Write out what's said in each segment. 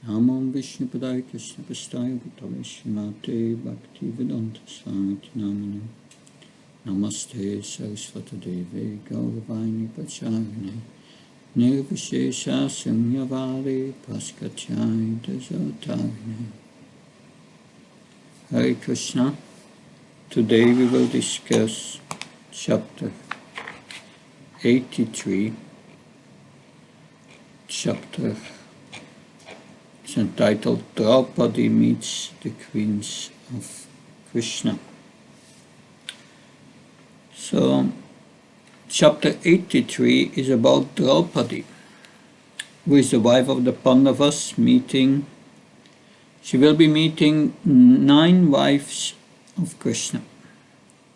Namo Vishnu Padaya Krishna Pastaya Bhutale Srimate Bhaktivedanta Swami Namine Namaste Saraswata Deve Gauravani Pacharine Nirvishesha Samyavari Paskatyai Desatarine. Hare Krishna. Today we will discuss chapter 83. Chapter is entitled Draupadi Meets the Queens of Krishna. So, chapter 83 is about Draupadi, who is the wife of the Pandavas, she will be meeting 9 wives of Krishna.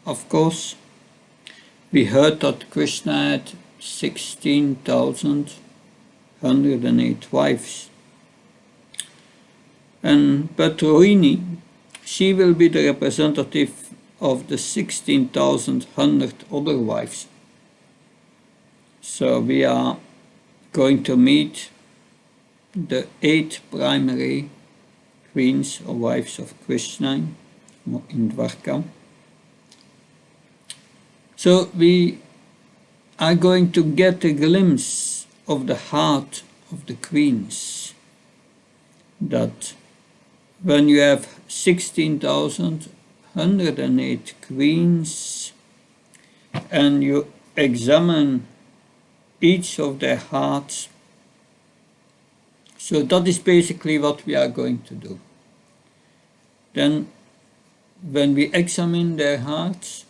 Of course, we heard that Krishna had 16,108 wives. But Rohini, she will be the representative of the 16,100 other wives. So we are going to meet the 8 primary queens or wives of Krishna in Dwarka. So we are going to get a glimpse of the heart of the queens, that when you have 16,108 queens and you examine each of their hearts, so that is basically what we are going to do. Then when we examine their hearts,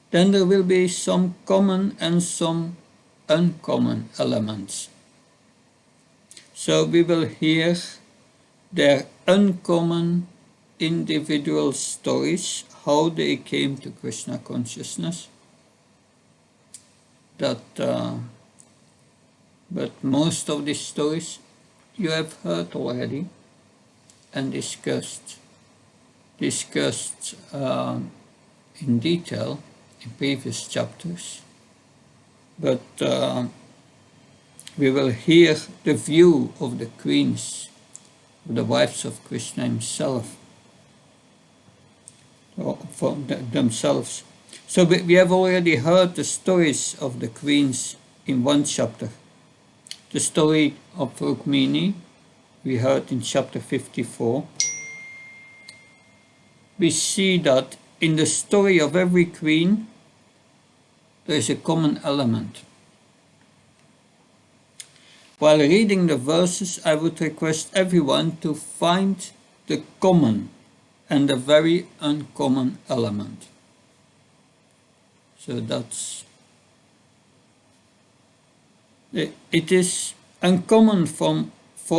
then there will be some common and some uncommon elements. So we will hear their uncommon individual stories, how they came to Krishna consciousness. But most of these stories you have heard already and discussed in detail in previous chapters. But we will hear the view of the queens, the wives of Krishna himself, or for themselves. So we have already heard the stories of the queens in one chapter. The story of Rukmini we heard in chapter 54. We see that in the story of every queen there is a common element. While reading the verses, I would request everyone to find the common and the very uncommon element. So it is uncommon for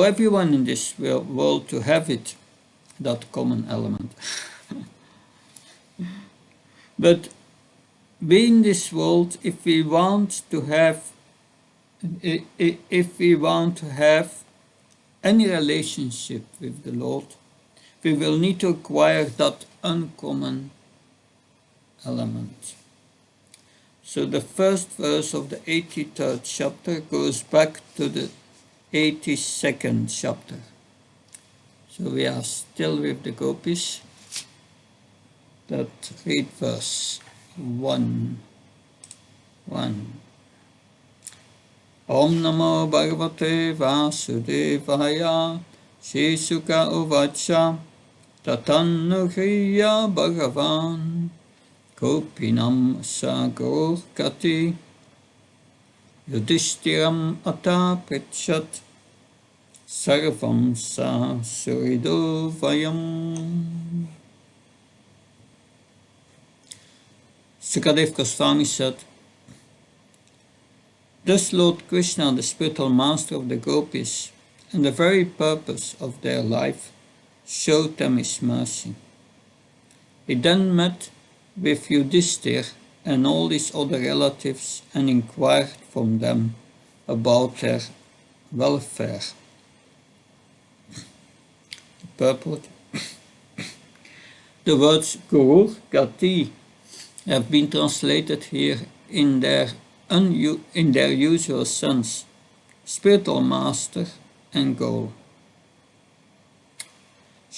everyone in this world to have it, that common element. But we in this world, if we want to have any relationship with the Lord, we will need to acquire that uncommon element. So the first verse of the 83rd chapter goes back to the 82nd chapter. So we are still with the gopis. That read verse 1. Om Namo Bhagavate Vasudevaya Shisuka Uvacha Tatannuhriya Bhagavan Gopinam Sagur Kati Yudhishtiram Ata Prichat Sarvam Sa Surido Vayam. Sukadeva Goswami said, "Thus Lord Krishna, the spiritual master of the gopis, and the very purpose of their life, showed them his mercy. He then met with Yudhishthir and all his other relatives and inquired from them about their welfare." Purport. The words Guru Gati have been translated here in their usual sense, spiritual master and goal.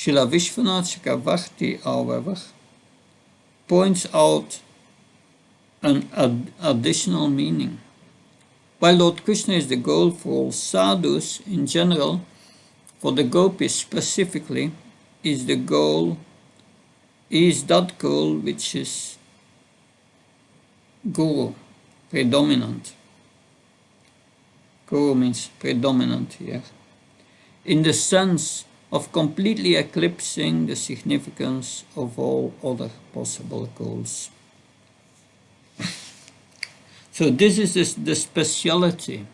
Srila Vishwanath Chakravarti, however, points out an additional meaning. While Lord Krishna is the goal for all sadhus in general, for the gopis specifically, is that goal which is guru, predominant. Guru means predominant here, in the sense of completely eclipsing the significance of all other possible goals. So this is the speciality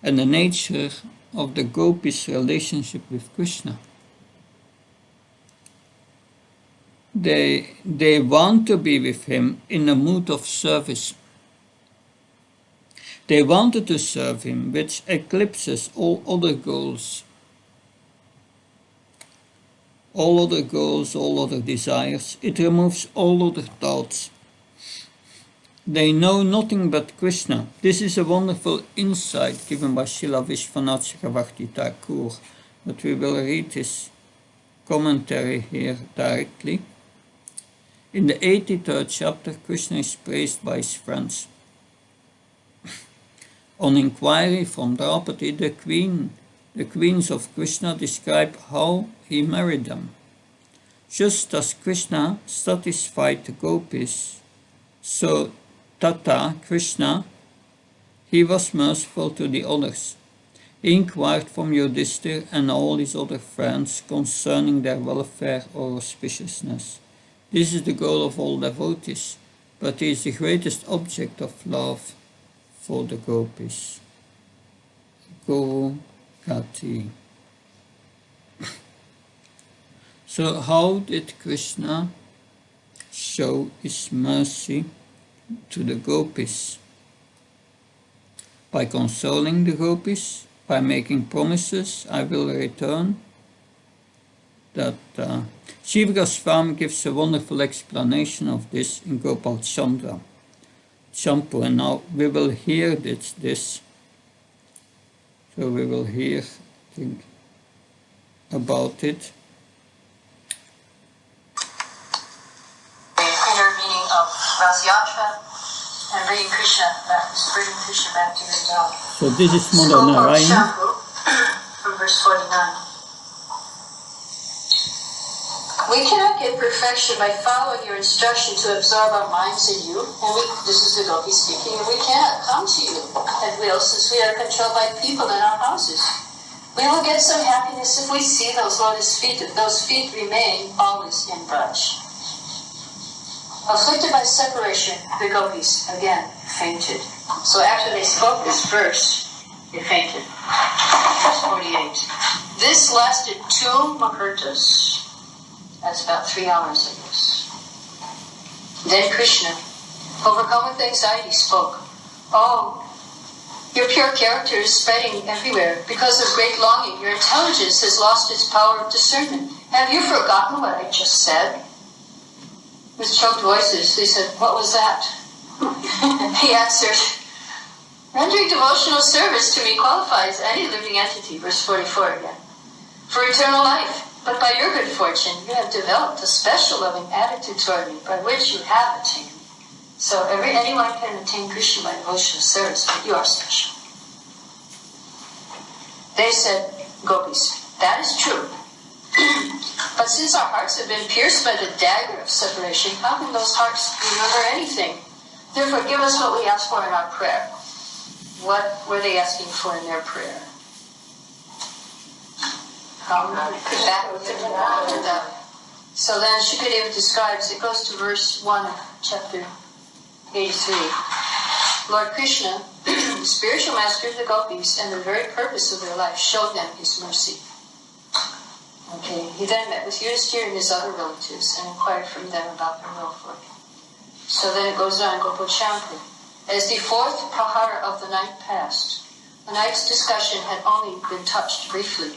and the nature of the gopis' relationship with Krishna. They want to be with him in a mood of service. They wanted to serve him, which eclipses all other goals. All other goals, all other desires. It removes all other thoughts. They know nothing but Krishna. This is a wonderful insight given by Srila Vishwanath Chakravarti Thakur, but we will read his commentary here directly. In the 83rd chapter, Krishna is praised by his friends. On inquiry from Draupadi, the queens of Krishna describe how he married them. Just as Krishna satisfied the gopis, so Tata, Krishna, he was merciful to the others. He inquired from Yudhishthira and all his other friends concerning their welfare or auspiciousness. This is the goal of all devotees, but he is the greatest object of love for the gopis. Guru Gati. So how did Krishna show his mercy to the gopis? By consoling the gopis, by making promises, I will return. That Shiva Goswami gives a wonderful explanation of this in Gopal Chandra Champu, and now we will hear this. So we will hear, think about it. The inner meaning of Rasyatra and bringing Krishna back to Vrindavan. So this is Mother Narayana. From verse 49. We cannot get perfection by following your instruction to absorb our minds in you, and this is the gopi speaking, and we cannot come to you at will since we are controlled by people in our houses. We will get some happiness if we see those lotus feet, if those feet remain always in Braj. Afflicted by separation, the gopis again fainted. So after they spoke this verse, they fainted. Verse 48. This lasted 2 muhurtas. That's about 3 hours, I guess. Then Krishna, overcome with anxiety, spoke. Oh, your pure character is spreading everywhere. Because of great longing, your intelligence has lost its power of discernment. Have you forgotten what I just said? With choked voices, they said, what was that? He answered, rendering devotional service to me qualifies any living entity, verse 44 again, for eternal life. But by your good fortune, you have developed a special loving attitude toward me, by which you have attained. So anyone can attain Krishna by devotional service, but you are special. They said, gopis, that is true. But since our hearts have been pierced by the dagger of separation, how can those hearts remember anything? Therefore, give us what we asked for in our prayer. What were they asking for in their prayer? So then Shukadeva describes, it goes to verse 1 of chapter 83. Lord Krishna, the spiritual master of the gopis and the very purpose of their life, showed them his mercy. Okay, he then met with Yudhishthira and his other relatives and inquired from them about their welfare. So then it goes on, Gopal Champu. As the 4th prahara of the night passed, the night's discussion had only been touched briefly.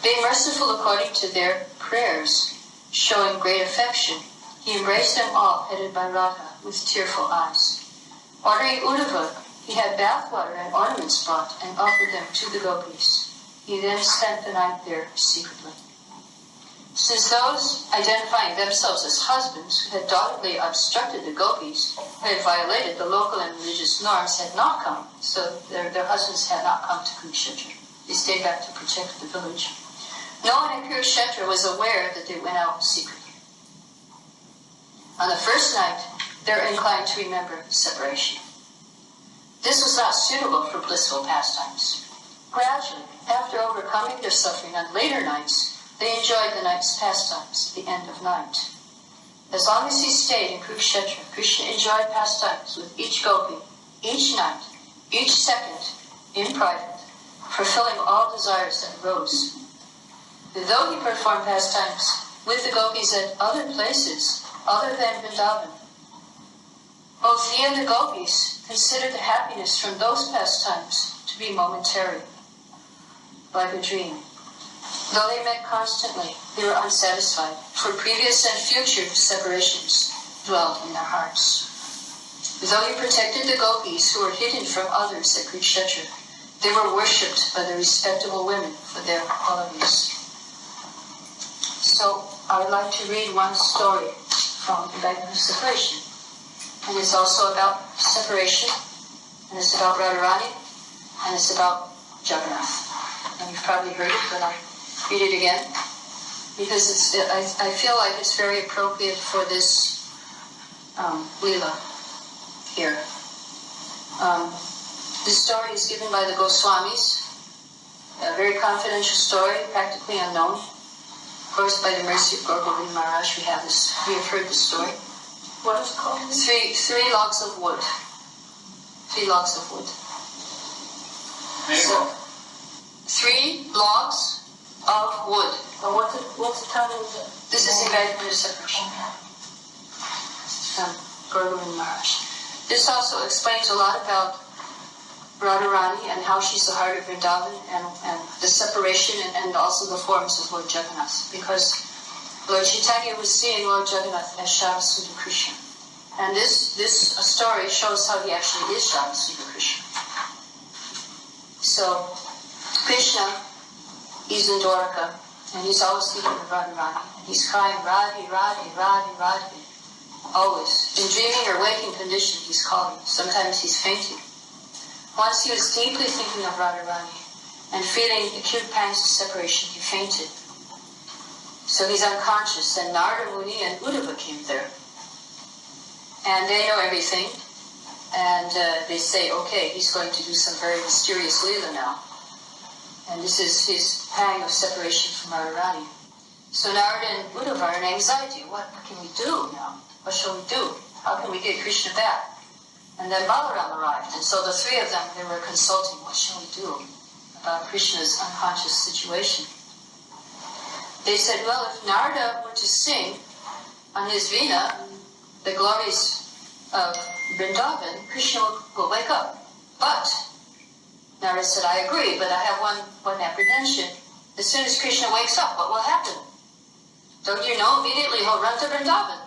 Being merciful according to their prayers, showing great affection, he embraced them all, headed by Radha, with tearful eyes. Ordering Uddhava, he had bathwater and ornaments brought and offered them to the gopis. He then spent the night there secretly. Since those identifying themselves as husbands who had doggedly obstructed the gopis, who had violated the local and religious norms, had not come, so their husbands had not come to Kurukshetra. They stayed back to protect the village. No one in Kurukshetra was aware that they went out secretly. On the first night, they were inclined to remember separation. This was not suitable for blissful pastimes. Gradually, after overcoming their suffering on later nights, they enjoyed the night's pastimes, the end of night. As long as he stayed in Kurukshetra, Krishna enjoyed pastimes with each gopi, each night, each second, in private, fulfilling all desires that arose. Though he performed pastimes with the gopis at other places, other than Vrindavan, both he and the gopis considered the happiness from those pastimes to be momentary, like a dream. Though they met constantly, they were unsatisfied, for previous and future separations dwelled in their hearts. Though he protected the gopis who were hidden from others at Kurukshetra, they were worshipped by the respectable women for their qualities. So I would like to read one story from the Enlightenment of Separation. And it's also about separation, and it's about Radharani, and it's about Jagannath. And you've probably heard it, but I'll read it again, because I feel like it's very appropriate for this Leela here. This story is given by the Goswamis, a very confidential story, practically unknown. Of course, by the mercy of Gaur Govind Maharaj, we have heard this story. What is it called? Three logs of wood. 3 logs of wood. So, 3 logs of wood. What's the title of it? This is the Enlightenment of Separation. Gaur Govind Maharaj. This also explains a lot about Radharani and how she's the heart of Vrindavan and the separation and also the forms of Lord Jagannath. Because Lord Chaitanya was seeing Lord Jagannath as Shyamasuda Krishna. And this story shows how he actually is Shyamasuda Krishna. So, Krishna, he's in Dwarka, and he's always thinking of Radharani. And he's crying, Radhe, Radhe, Radhe, Radhe. Always. In dreaming or waking condition, he's calling. Sometimes he's fainting. Once he was deeply thinking of Radharani and feeling acute pangs of separation, he fainted. So he's unconscious, and Narada Muni and Uddhava came there. And they know everything, and they say, okay, he's going to do some very mysterious Leela now. And this is his pang of separation from Radharani. So Narada and Uddhava are in anxiety. What can we do now? What shall we do? How can we get Krishna back? And then Balaram arrived, and so the 3 of them, they were consulting, what shall we do about Krishna's unconscious situation? They said, well, if Narada were to sing on his Veena the glories of Vrindavan, Krishna will wake up. But, Narada said, I agree, but I have one apprehension. As soon as Krishna wakes up, what will happen? Don't you know, immediately he'll run to Vrindavan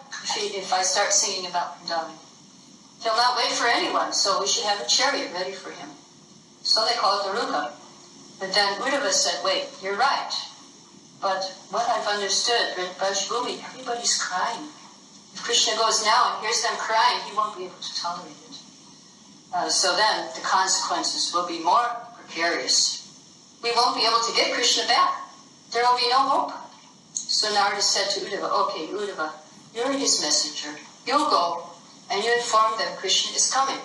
if I start singing about Vrindavan. He'll not wait for anyone, so we should have a chariot ready for him. So they called Daruka. But then Uddhava said, wait, you're right. But what I've understood, Brajbhumi, everybody's crying. If Krishna goes now and hears them crying, he won't be able to tolerate it. So then the consequences will be more precarious. We won't be able to get Krishna back. There will be no hope. So Narada said to Uddhava, okay, Uddhava, you're his messenger. You'll go. And you inform them Krishna is coming,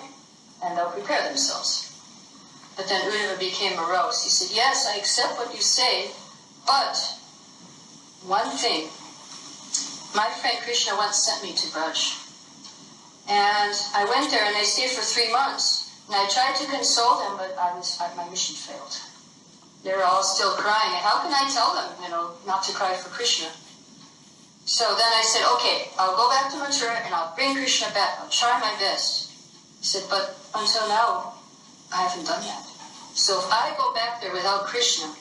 and they'll prepare themselves. But then Uddhava became morose. He said, yes, I accept what you say, but one thing. My friend Krishna once sent me to Braj. And I went there and I stayed for 3 months. And I tried to console them, but my mission failed. They were all still crying. And how can I tell them, not to cry for Krishna? So then I said, okay, I'll go back to Mathura and I'll bring Krishna back. I'll try my best. He said, but until now, I haven't done that. So if I go back there without Krishna,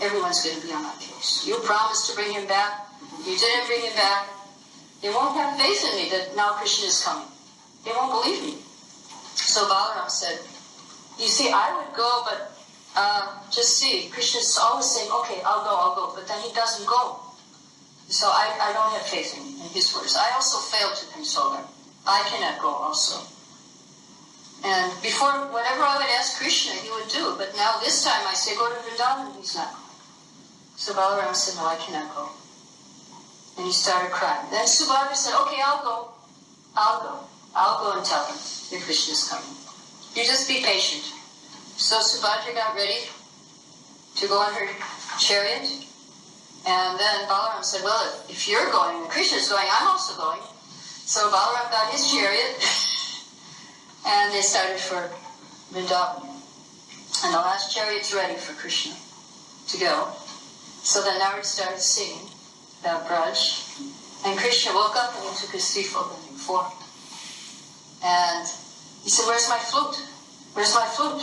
everyone's going to be on my case. You promised to bring him back. You didn't bring him back. They won't have faith in me that now Krishna is coming. They won't believe me. So Balaram said, you see, I would go, but just see, Krishna's always saying, okay, I'll go, but then he doesn't go. So I don't have faith in his words. I also failed to console them. I cannot go also. And before, whatever I would ask Krishna, he would do. But now this time I say, go to Vrindavan, he's not going. So Balaram said, no, I cannot go. And he started crying. Then Subhadra said, okay, I'll go. I'll go and tell him that Krishna is coming. You just be patient. So Subhadra got ready to go on her chariot. And then Balaram said, well, if you're going and Krishna's going, I'm also going. So Balaram got his chariot and they started for Vrindavan. And the last chariot's ready for Krishna to go. So then Narad started singing about Braj. And Krishna woke up and he took his threefold living form. And he said, where's my flute? Where's my flute?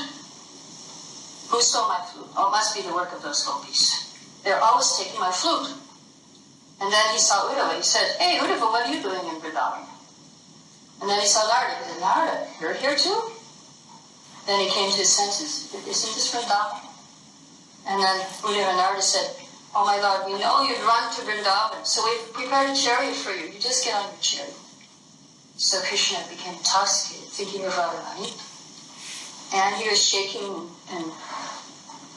Who stole my flute? Oh, it must be the work of those gopis. They're always taking my flute. And then he saw Uddhava. He said, hey, Uddhava, what are you doing in Vrindavan? And then he saw Narada. He said, Narada, you're here too? Then he came to his senses. Isn't this Vrindavan? And then Uddhava and Narada said, oh my Lord, we know you'd run to Vrindavan, so we've prepared a chariot for you. You just get on your chariot. So Krishna became intoxicated, thinking of Radharani. And he was shaking and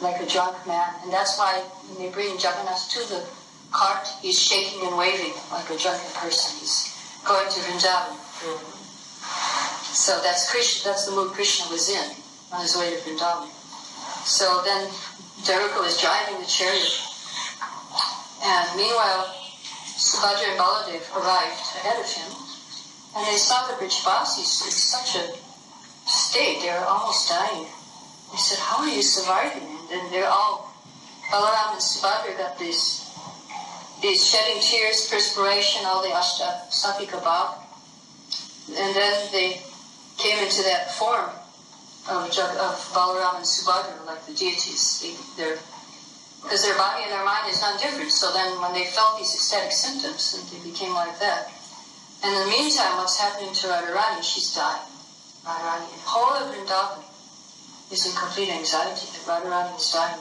like a drunk man. And that's why when they bring Jagannath to the cart, he's shaking and waving like a drunken person. He's going to Vrindavan. So that's Krishna. That's the mood Krishna was in on his way to Vrindavan. So then Daruka was driving the chariot. And meanwhile, Subhadra and Baladev arrived ahead of him. And they saw the Brijvasis in such a state, they were almost dying. They said, how are you surviving? And then they're all, Balaram and Subhadra got these shedding tears, perspiration, all the Ashta Satvika Bhav. And then they came into that form of Balaram and Subhadra, like the deities. Because their body and their mind is not different. So then when they felt these ecstatic symptoms, they became like that. And in the meantime, what's happening to Radharani? She's dying. Radharani, the whole of Vrindavan is in complete anxiety that Radharani is dying.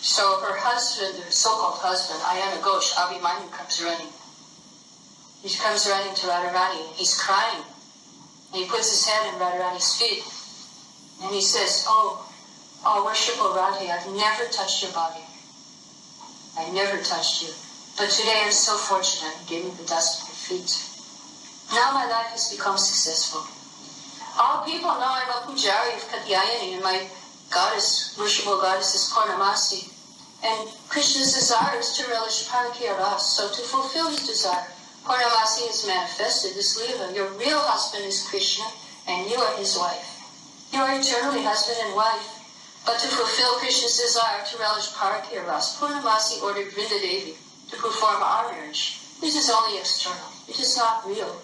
So her husband, her so-called husband, Ayana Ghosh, Abhimanyu, comes running. He comes running to Radharani, and he's crying. And he puts his hand in Radharani's feet. And he says, oh, worshipful Radhe, I've never touched your body. I never touched you. But today I'm so fortunate you gave me the dust of your feet. Now my life has become successful. All people know I'm a pujari of Katyayani, and my goddess, worshipful goddess, is Purnamasi. And Krishna's desire is to relish Parakya Ras. So to fulfill his desire, Purnamasi has manifested this Leela. Your real husband is Krishna, and you are his wife. You are eternally husband and wife. But to fulfill Krishna's desire to relish Parakya Ras, Purnamasi ordered Vrindadevi to perform our marriage. This is only external. It is not real.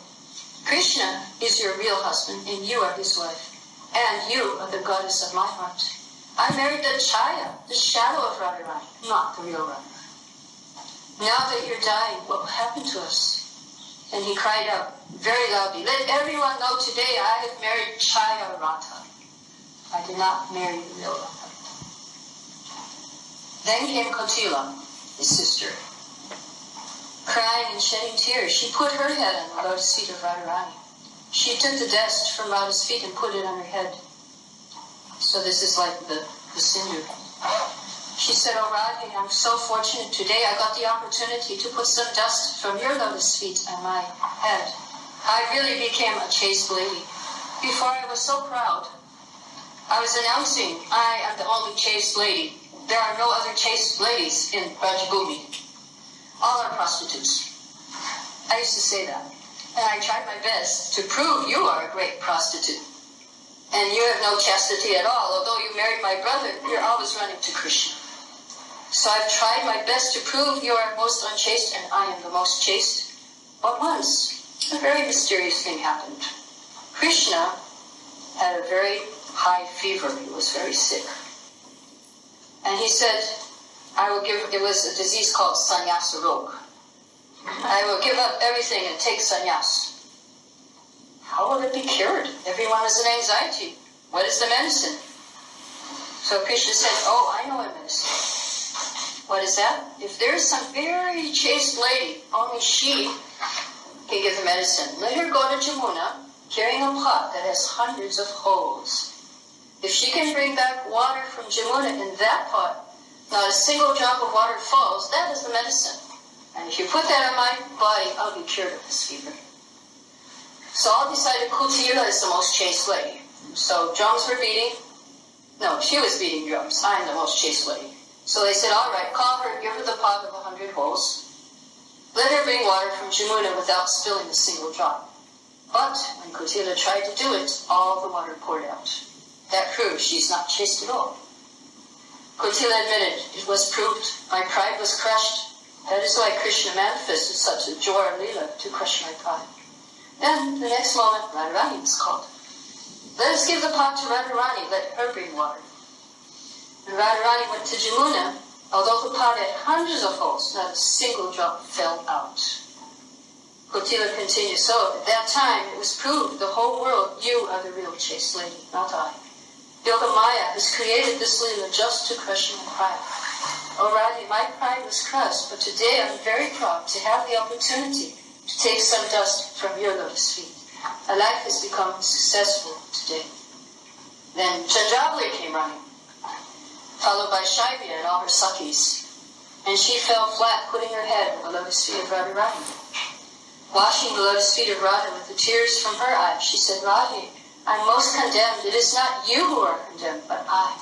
Krishna is your real husband, and you are his wife. And you are the goddess of my heart. I married the Chaya, the shadow of Radharani, not the real Radharani. Now that you're dying, what will happen to us? And he cried out very loudly, let everyone know today I have married Chaya Radha. I did not marry the real Radha. Then came Kotila, his sister, crying and shedding tears. She put her head on the lotus feet of Radharani. She took the dust from Radha's feet and put it on her head. So this is like the sindu. She said, oh Radhe, I'm so fortunate today. I got the opportunity to put some dust from your lotus feet on my head. I really became a chaste lady. Before I was so proud. I was announcing, I am the only chaste lady. There are no other chaste ladies in Rajabhumi. All are prostitutes. I used to say that. And I tried my best to prove you are a great prostitute. And you have no chastity at all. Although you married my brother, you're always running to Krishna. So I've tried my best to prove you are most unchaste, and I am the most chaste. But once, a very mysterious thing happened. Krishna had a very high fever. He was very sick. And he said, it was a disease called sannyasa rog. I will give up everything and take sannyas. How will it be cured? Everyone is in anxiety. What is the medicine? So Krishna said, oh, I know a medicine. What is that? If there's some very chaste lady, only she can give the medicine. Let her go to Jamuna, carrying a pot that has hundreds of holes. If she can bring back water from Jamuna in that pot, not a single drop of water falls, that is the medicine. And if you put that on my body, I'll be cured of this fever. So all decided Kutila is the most chaste lady. So drums were beating. No, she was beating drums. I'm the most chaste lady. So they said, all right, call her, give her the pot of 100 holes. Let her bring water from Jamuna without spilling a single drop. But when Kutila tried to do it, all the water poured out. That proves she's not chaste at all. Kutila admitted, it was proved, my pride was crushed. That is why Krishna manifested such a Jora Leela to crush my pride. Then, the next moment, Radharani was called. Let us give the pot to Radharani, let her bring water. When Radharani went to Jamuna, although the pot had hundreds of holes, not a single drop fell out. Kutila continued, so at that time it was proved the whole world, you are the real chaste lady, not I. Yoga Maya has created this Leela just to crush my pride. Oh Radhi, my pride was crushed, but today I'm very proud to have the opportunity to take some dust from your lotus feet. My life has become successful today. Then Chandrabali came running, followed by Shaibya and all her Sakis, and she fell flat, putting her head on the lotus feet of Radharani. Washing the lotus feet of Radha with the tears from her eyes, she said, Radhi, I'm most condemned. It is not you who are condemned, but I.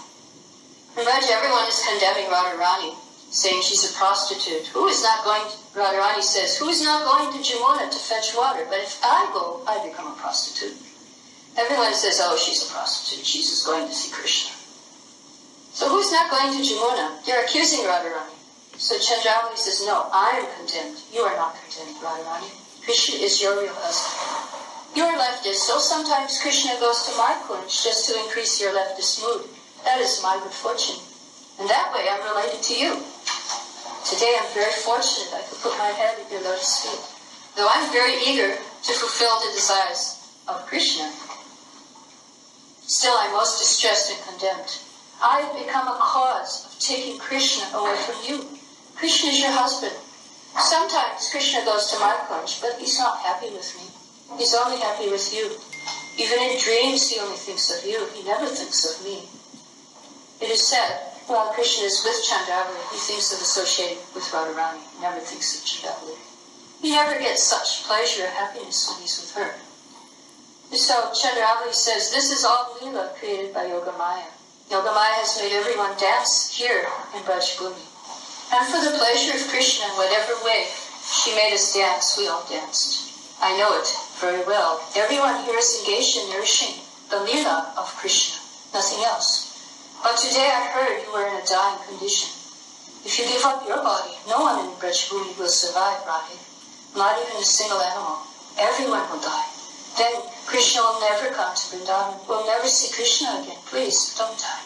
Imagine everyone is condemning Radharani, saying she's a prostitute. Radharani says, who is not going to Jamuna to fetch water? But if I go, I become a prostitute. Everyone says, oh, she's a prostitute. She's just going to see Krishna. So who's not going to Jamuna? You're accusing Radharani. So Chandrabali says, no, I am condemned. You are not condemned, Radharani. Krishna is your real husband. You're leftist, so sometimes Krishna goes to my kunj just to increase your leftist mood. That is my good fortune. And that way I'm related to you. Today I'm very fortunate I could put my head at your lotus feet. Though I'm very eager to fulfill the desires of Krishna, still I'm most distressed and condemned. I have become a cause of taking Krishna away from you. Krishna is your husband. Sometimes Krishna goes to my kunj, but he's not happy with me. He's only happy with you. Even in dreams, he only thinks of you. He never thinks of me. It is said, while Krishna is with Chandrabali, he thinks of associating with Radharani. He never thinks of Chandrabali. He never gets such pleasure or happiness when he's with her. So Chandrabali says, this is all Leela created by Yoga Maya. Yoga Maya has made everyone dance here in Braj Bhumi. And for the pleasure of Krishna, in whatever way she made us dance, we all danced. I know it very well. Everyone here is engaged in nourishing the Leela of Krishna, nothing else. But today I heard you were in a dying condition. If you give up your body, no one in Braj Bhumi will survive, Radhe. Not even a single animal. Everyone will die. Then Krishna will never come to Vrindavan. We'll never see Krishna again. Please, don't die.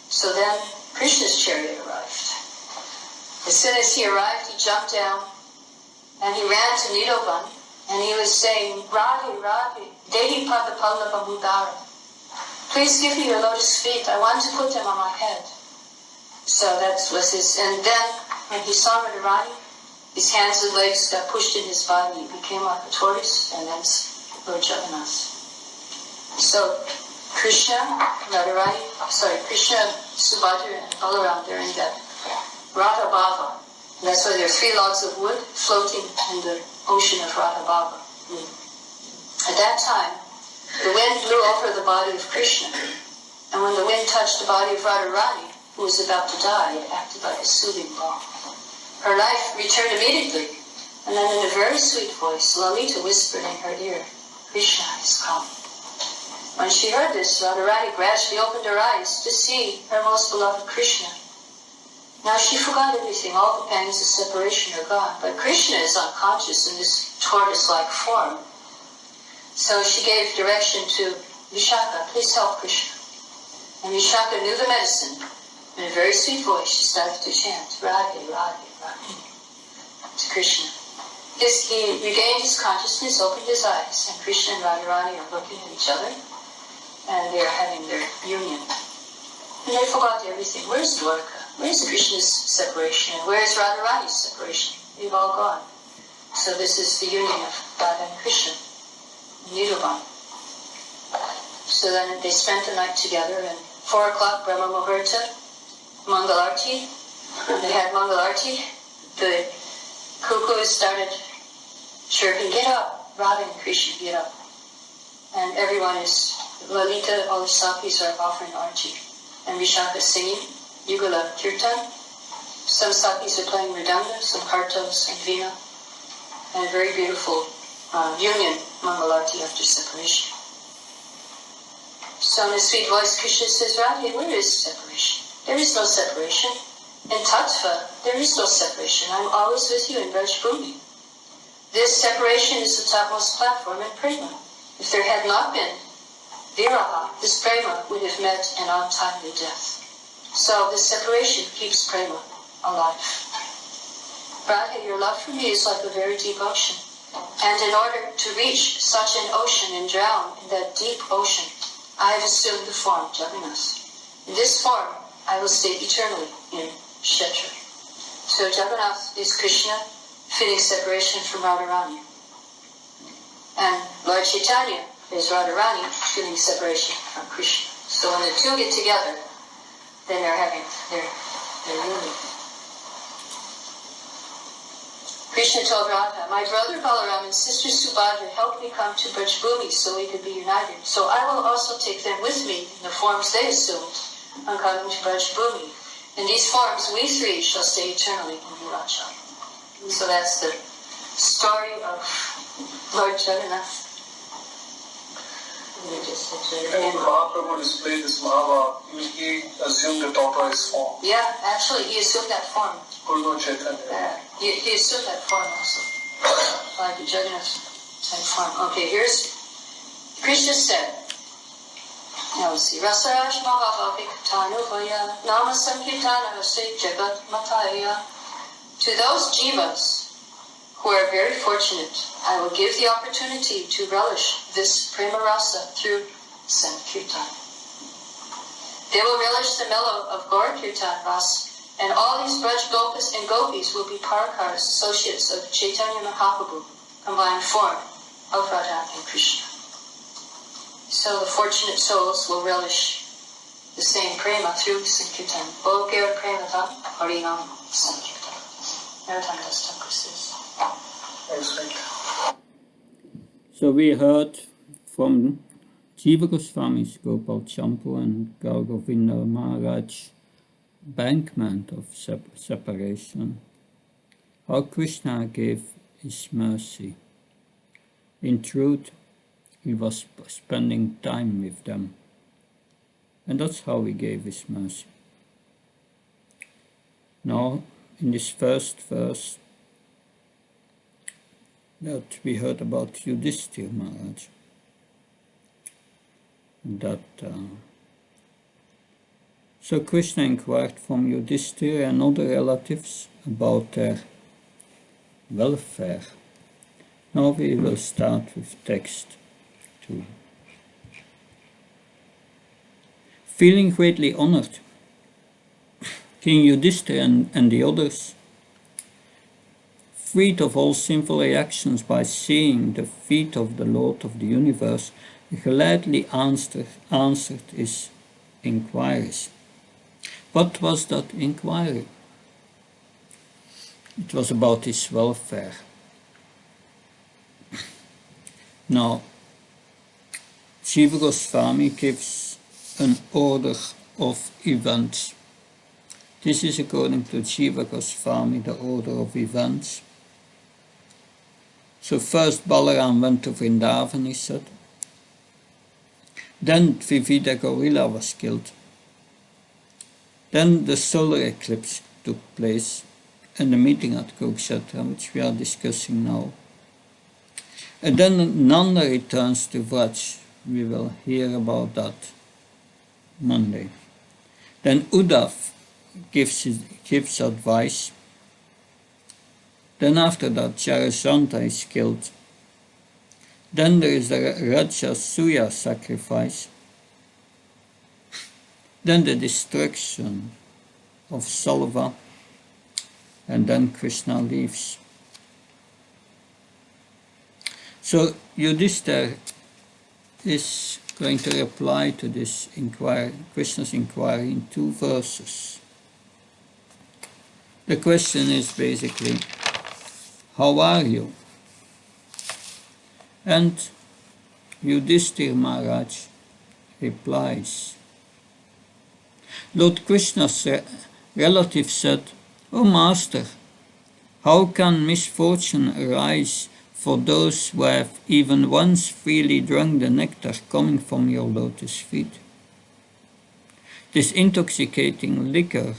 So then Krishna's chariot arrived. As soon as he arrived, he jumped down and he ran to Nidovan. And he was saying, Radhe, Radhe, Dehi Pada Pallava Mudara. Please give me your lotus feet. I want to put them on my head. So that was his. And then when he saw Radharani, his hands and legs got pushed in his body. He became like a tortoise, and then Lord Jagannath. So Krishna, Subhadra, and Balaram, they're in that Radha Bhava. And that's why there are 3 logs of wood floating in the ocean of Radha Bhava. At that time, the wind blew over the body of Krishna. And when the wind touched the body of Radharani, who was about to die, it acted like a soothing balm. Her life returned immediately. And then in a very sweet voice, Lalita whispered in her ear, Krishna is come. When she heard this, Radharani gradually opened her eyes to see her most beloved Krishna. Now she forgot everything. All the pangs of separation are gone. But Krishna is unconscious in this tortoise-like form. So she gave direction to Vishaka, please help Krishna. And Vishaka knew the medicine. In a very sweet voice, she started to chant, Radhe, Radhe, Radhe, to Krishna. He regained his consciousness, opened his eyes, and Krishna and Radharani are looking at each other, and they're having their union. And they forgot everything. Where's Dwarka? where is Krishna's separation? And where is Radharani's separation? They've all gone. So this is the union of Radha and Krishna, Niruban. So then they spent the night together, and 4 o'clock, Brahma Muhurta, Mangalarti. They had Mangalarti. The cuckoos started chirping, get up, Radha and Krishna, get up. And everyone is, Lalita, all the Sakis are offering arti. And Vishaka is singing, Yugala Kirtan. Some Sakis are playing Mridanga, some Kartals and Veena. And a very beautiful union, Mangalarti, after separation. So in a sweet voice, Krishna says, Radha, where is separation? There is no separation. In Tattva, there is no separation. I'm always with you in Brajbhumi. This separation is the topmost platform in prema. If there had not been viraha, this prema would have met an untimely death. So this separation keeps prema alive. Radha, your love for me is like a very deep ocean. And in order to reach such an ocean and drown in that deep ocean, I have assumed the form Jagannath. In this form, I will stay eternally in Kshetra. So Jagannath is Krishna, feeling separation from Radharani. And Lord Chaitanya is Radharani, feeling separation from Krishna. So when the two get together, then they're having their union. Krishna told Radha, my brother Balaram and sister Subhadra helped me come to Brajbhumi so we could be united. So I will also take them with me in the forms they assumed on coming to Brajbhumi. In these forms, we three shall stay eternally in Viraja. So that's the story of Lord Jagannath. And Mahaprabhu displayed this Mahabharata, he assumed the tortoise form. Yeah, actually he assumed that form. Guru Chaitanya. He assumed that form also. Like the Jagannath type form. Okay, here's Krishna said, now let's see. Rasaraj Mahavavik Tanuvaya Nama Sankirtana Rasik Jagat Mataya. To those jivas who are very fortunate, I will give the opportunity to relish this prema rasa through Sankirtan. They will relish the mellow of Gaur Kirtan rasa, and all these Braj Gopas and Gopis will be Parakars, associates of Chaitanya Mahaprabhu, combined form of Radha and Krishna. So the fortunate souls will relish the same prema through Sankirtan. Bhogir prema harinam Sankirtan. Narottam Das says. So we heard from Jiva Goswami's Gopal Champu and Gaur Govinda Maharaj bankment of separation, how Krishna gave his mercy. In truth, he was spending time with them, and that's how he gave his mercy. Now, in this first verse that we heard about Yudhishthira Maharaj, that so Krishna inquired from Yudhishthira and other relatives about their welfare. Now we will start with text 2. Feeling greatly honored, King Yudhishthira and the others, freed of all sinful reactions by seeing the feet of the Lord of the universe, gladly answered his inquiries. What was that inquiry? It was about his welfare. Now, Jiva Goswami gives an order of events. This is according to Jiva Goswami, the order of events. So first Balaram went to Vrindavan, he said. Then Dvivida gorilla was killed. Then the solar eclipse took place and the meeting at Kurukshetra, which we are discussing now. And then Nanda returns to Vraj. We will hear about that Monday. Then Uddhav gives advice. Then after that Jarasandha is killed. Then there is the Rajasuya sacrifice. Then the destruction of Salva, and then Krishna leaves. So Yudhishthira is going to reply to this inquiry, Krishna's inquiry, in 2 verses. The question is basically, how are you? And Yudhishthira Maharaj replies. Lord Krishna's relative said, "O Master, how can misfortune arise for those who have even once freely drunk the nectar coming from your lotus feet? This intoxicating liquor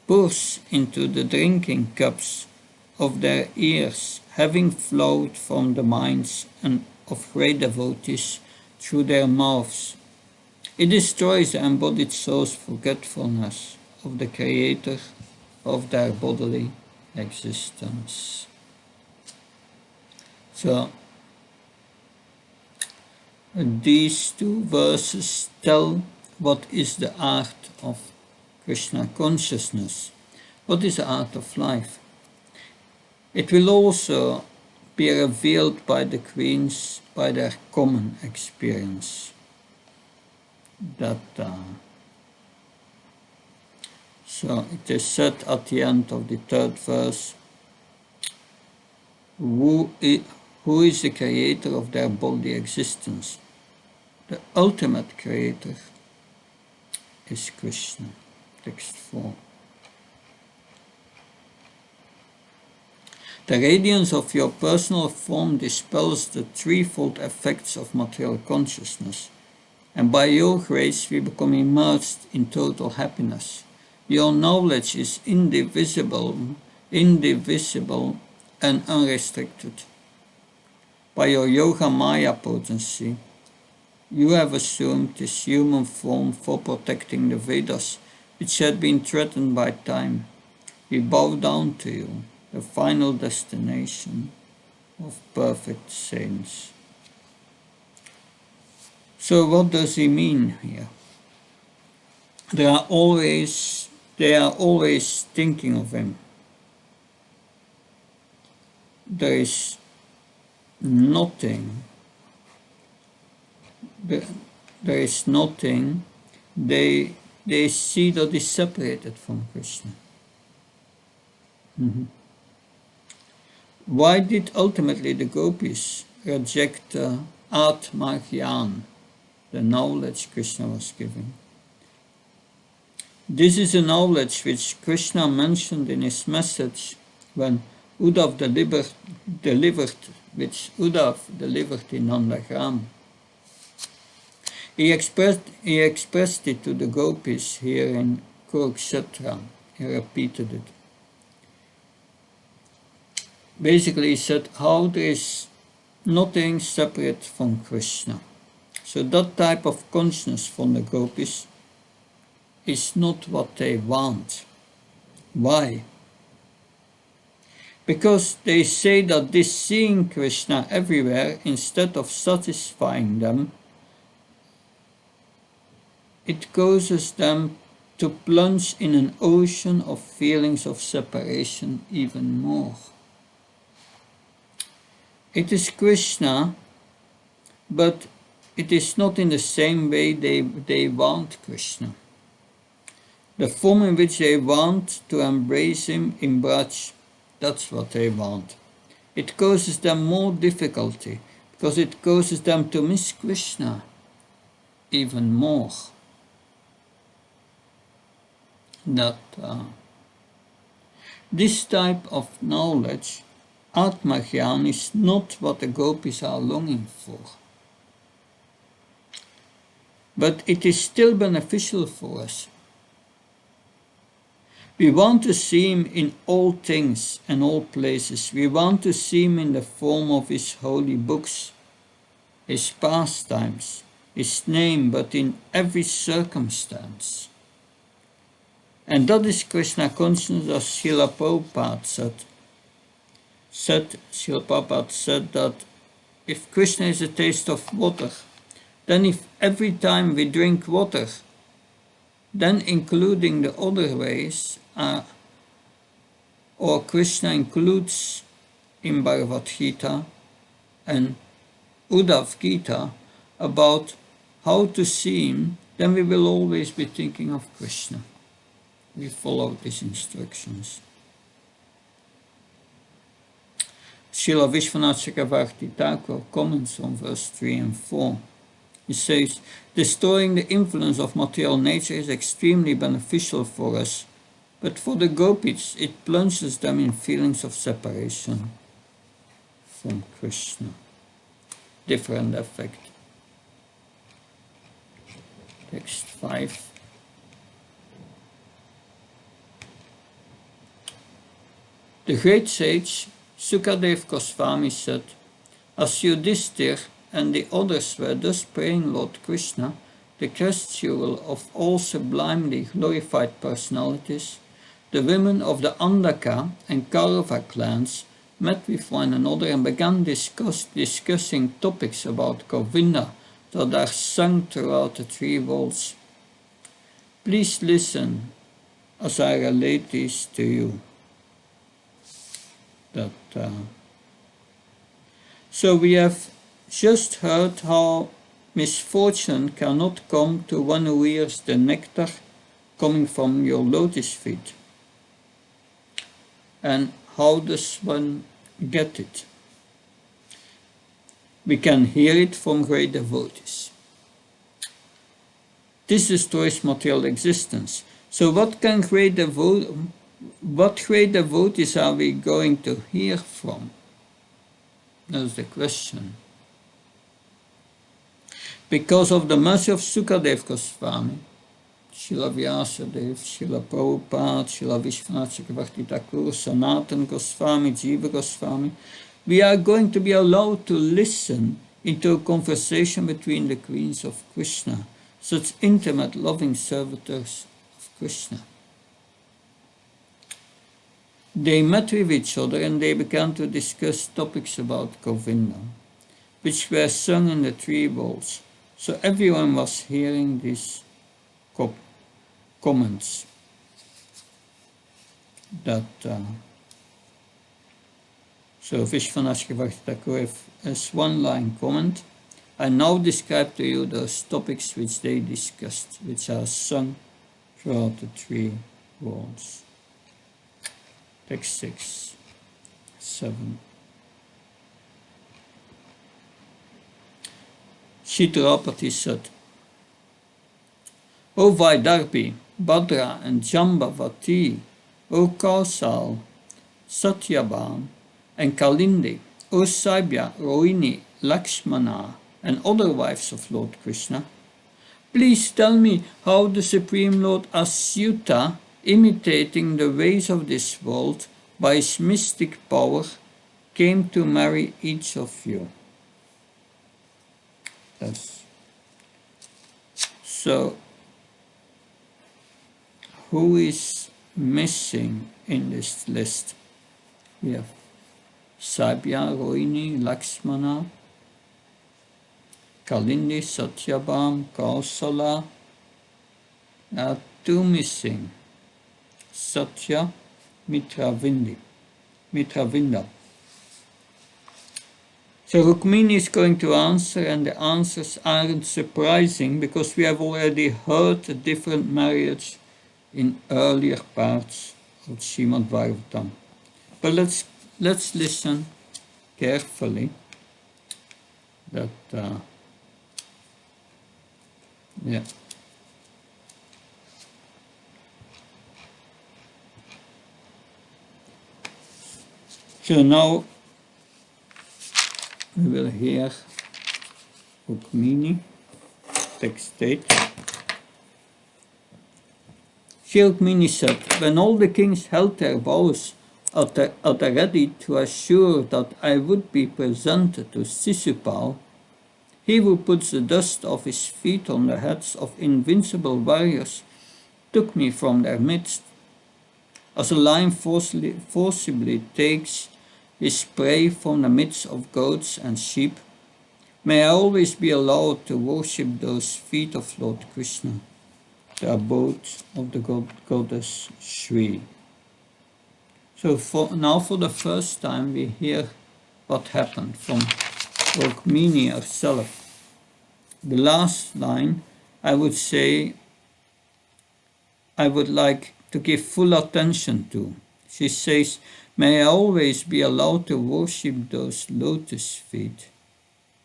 pours into the drinking cups of their ears, having flowed from the minds of great devotees through their mouths. It destroys the embodied soul's forgetfulness of the Creator of their bodily existence." So, these 2 verses tell what is the art of Krishna consciousness, what is the art of life. It will also be revealed by the queens by their common experience. So it is said at the end of the 3rd verse, who is the creator of their bodily existence? The ultimate creator is Krishna. Text 4. The radiance of your personal form dispels the threefold effects of material consciousness, and by your grace we become immersed in total happiness. Your knowledge is indivisible and unrestricted. By your Yoga Maya potency, you have assumed this human form for protecting the Vedas, which had been threatened by time. We bow down to you, the final destination of perfect saints. So what does he mean here? They are always thinking of him. There is nothing they see that is separated from Krishna. Why did ultimately the gopis reject Atma Gyan, the knowledge Krishna was giving? This is a knowledge which Krishna mentioned in his message when Uddhav delivered in Nandagram. He expressed it to the gopis here in Kurukshetra. He repeated it. Basically, he said how there is nothing separate from Krishna. So that type of consciousness from the gopis is not what they want. Why? Because they say that this seeing Krishna everywhere, instead of satisfying them, it causes them to plunge in an ocean of feelings of separation even more. It is Krishna, but it is not in the same way they want Krishna. The form in which they want to embrace him in Braj, that's what they want. It causes them more difficulty, because it causes them to miss Krishna even more. This type of knowledge, Atma Gyan, is not what the gopis are longing for. But it is still beneficial for us. We want to see him in all things and all places. We want to see him in the form of his holy books, his pastimes, his name, but in every circumstance. And that is Krishna consciousness, as Srila Prabhupada said. Srila Prabhupada said that if Krishna is a taste of water, then if every time we drink water, then including the other ways, or Krishna includes in Bhagavad Gita and Uddhav Gita about how to see him, then we will always be thinking of Krishna. We follow these instructions. Srila Vishwanath Chakravarti Thakur comments on verse 3 and 4. He says, destroying the influence of material nature is extremely beneficial for us, but for the gopis it plunges them in feelings of separation from Krishna. Different effect. Text 5. The great sage Sukadev Goswami said, as Yudhishthir and the others were thus praying Lord Krishna, the crest jewel of all sublimely glorified personalities, the women of the Andaka and Kaurava clans met with one another and began discussing topics about Govinda that are sung throughout the three worlds. Please listen as I relate these to you. So we have just heard how misfortune cannot come to one who hears the nectar coming from your lotus feet. And how does one get it? We can hear it from great devotees. This destroys material existence. So what great devotees are we going to hear from? That's the question. Because of the mercy of Sukadev Goswami, Srila Vyasadeva, Srila Prabhupada, Srila Vishwanath Chakravarti Thakur, Sanatana Goswami, Jiva Goswami, we are going to be allowed to listen into a conversation between the queens of Krishna, such intimate loving servitors of Krishna. They met with each other and they began to discuss topics about Govinda, which were sung in the three worlds. So everyone was hearing these comments that so Vishwanath Chakravarti Thakur has one-line comment. I now describe to you those topics which they discussed, which are sung throughout the three worlds. Text 6, 7. Chitrapati said, O Vaidarbi, Bhadra and Jambavati, O Kausal, Satyabhan and Kalindi, O Saibya, Rohini, Lakshmana and other wives of Lord Krishna, please tell me how the Supreme Lord Asyuta, imitating the ways of this world by his mystic power, came to marry each of you. So, who is missing in this list? We have Saibya, Rohini, Lakshmana, Kalindi, Satyabham, Kausala. There are two missing. Satya, Mitravinda. So Rukmini is going to answer, and the answers aren't surprising because we have already heard a different marriage in earlier parts of Srimad Bhagavatam. But let's listen carefully. So now we will hear Rukmini, text 8. Rukmini said, when all the kings held their vows at the ready to assure that I would be presented to Sisupal, he who puts the dust of his feet on the heads of invincible warriors took me from their midst. As a lion forcibly takes his prey from the midst of goats and sheep, may I always be allowed to worship those feet of Lord Krishna. the abode of the goddess Shri. So now for the first time we hear what happened from Rukmini herself. The last line, I would say, I would like to give full attention to. She says, may I always be allowed to worship those lotus feet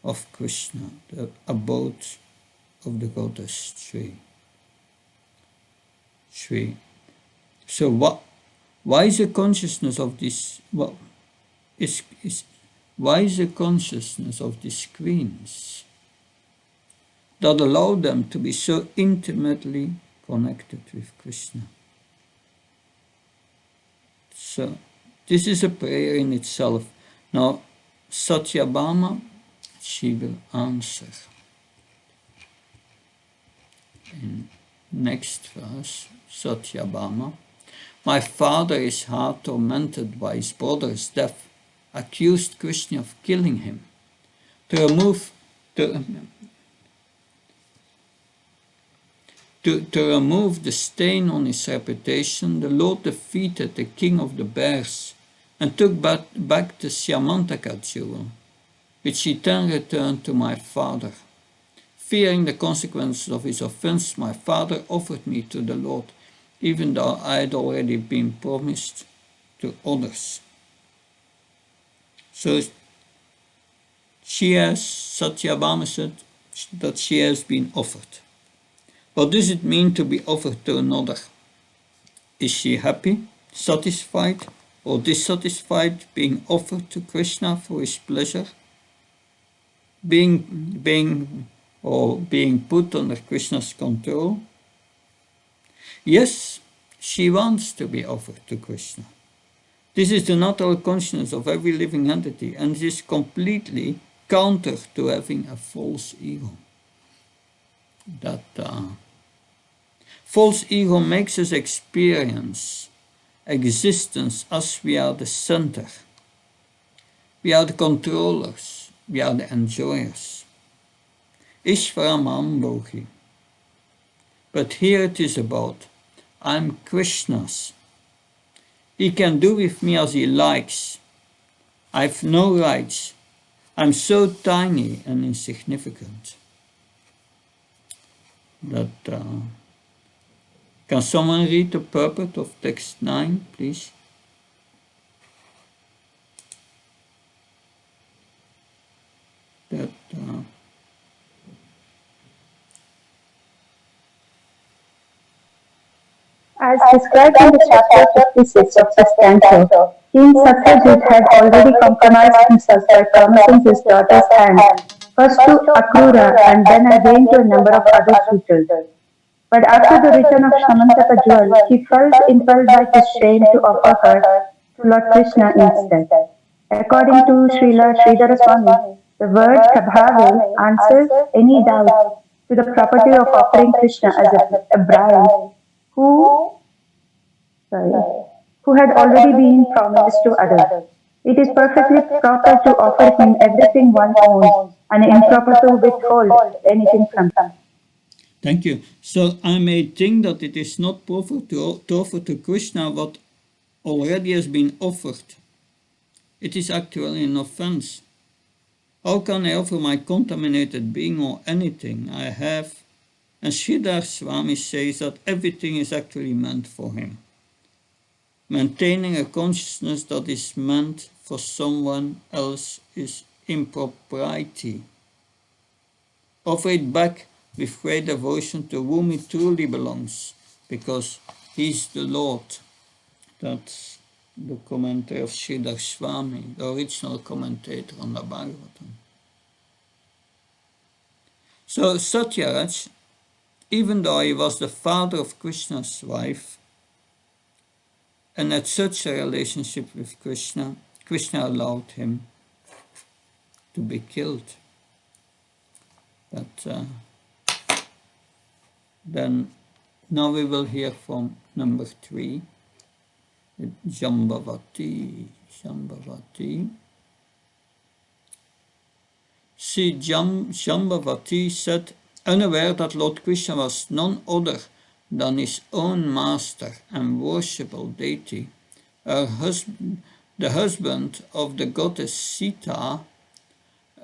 of Krishna, the abode of the goddess Shri. So why is the consciousness of this, why is the consciousness of these queens that allow them to be so intimately connected with Krishna? So this is a prayer in itself. Now Satyabhama, she will answer. In next verse, Satyabhama, my father is hard tormented by his brother's death, accused Krishna of killing him. To remove the stain on his reputation, the Lord defeated the king of the bears and took back the Syamantaka jewel, which he then returned to my father. Fearing the consequences of his offense, my father offered me to the Lord, even though I had already been promised to others. So Satyabhama said that she has been offered. What does it mean to be offered to another? Is she happy, satisfied, or dissatisfied being offered to Krishna for his pleasure? Being put under Krishna's control? Yes, she wants to be offered to Krishna. This is the natural consciousness of every living entity, and it is completely counter to having a false ego. That false ego makes us experience existence as we are the center. We are the controllers. We are the enjoyers. Ishvaram Bohi. But here it is about, I'm Krishna's. He can do with me as he likes. I've no rights. I'm so tiny and insignificant. That can someone read the purport of text 9, please? That as described in the chapter 56 of this canto, King Satyajit had already compromised himself by promising his daughter's hand, first to Akrura and then again to a number of other suitors. But after the return of Samantaka jewel, he felt impelled by his shame to offer her to Lord Krishna instead. According to Srila Sridhara Swami, the word Prabhave answers any doubt to the property of offering Krishna as a bride who had already been promised to others. It is perfectly proper to offer him everything one owns and improper to withhold anything from him. Thank you. So I may think that it is not proper to offer to Krishna what already has been offered. It is actually an offense. How can I offer my contaminated being or anything I have? And Sridhar Swami says that everything is actually meant for him. Maintaining a consciousness that is meant for someone else is impropriety. Offer it back with great devotion to whom it truly belongs, because he's the Lord. That's the commentary of Sridhar Swami, the original commentator on the Bhagavatam. So Satyaraj, even though he was the father of Krishna's wife, and had such a relationship with Krishna, Krishna allowed him to be killed. But then now we will hear from number 3, Jambavati. See, Jambavati said, unaware that Lord Krishna was none other than his own master and worshipable deity, the husband of the goddess Sita,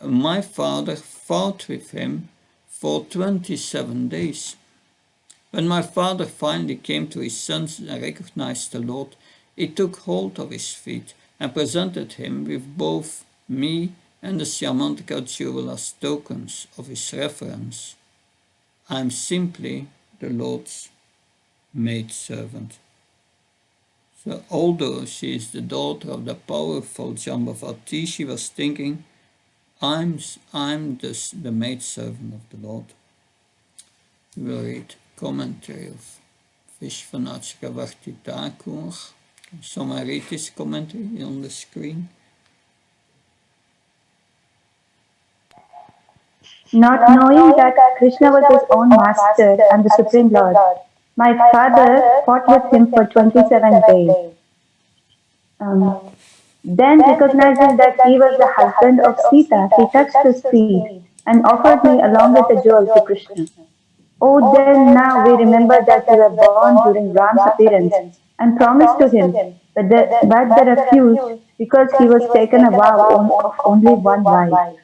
my father fought with him for 27 days. When my father finally came to his senses and recognized the Lord, he took hold of his feet and presented him with both me and the Siamantika jewel as tokens of his reverence. I am simply the Lord's maidservant. So although she is the daughter of the powerful Jambavati, she was thinking, I'm the maidservant of the Lord. We will read commentary of Vishvanachkavarti Thakur. So I read this commentary on the screen. Not knowing that Krishna was his own master and the Supreme Lord, my father fought with him for 27 days. Then, recognizing that he was the husband of Sita, he touched his feet and offered me along with the jewel to Krishna. Oh, then now we remember that we were born during Ram's appearance and promised to him, but they refused because he was taken a vow of only one wife.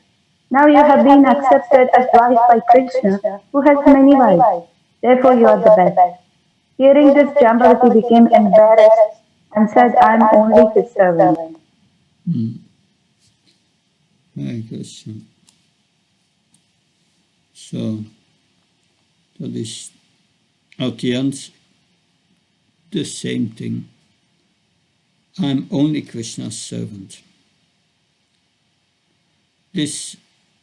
Now you have been accepted as wife by Krishna, who has many wives. Therefore you are the best. Hearing this, Jambavati became embarrassed and said, I am only his servant. Very good. So that is at the end the same thing. I am only Krishna's servant. This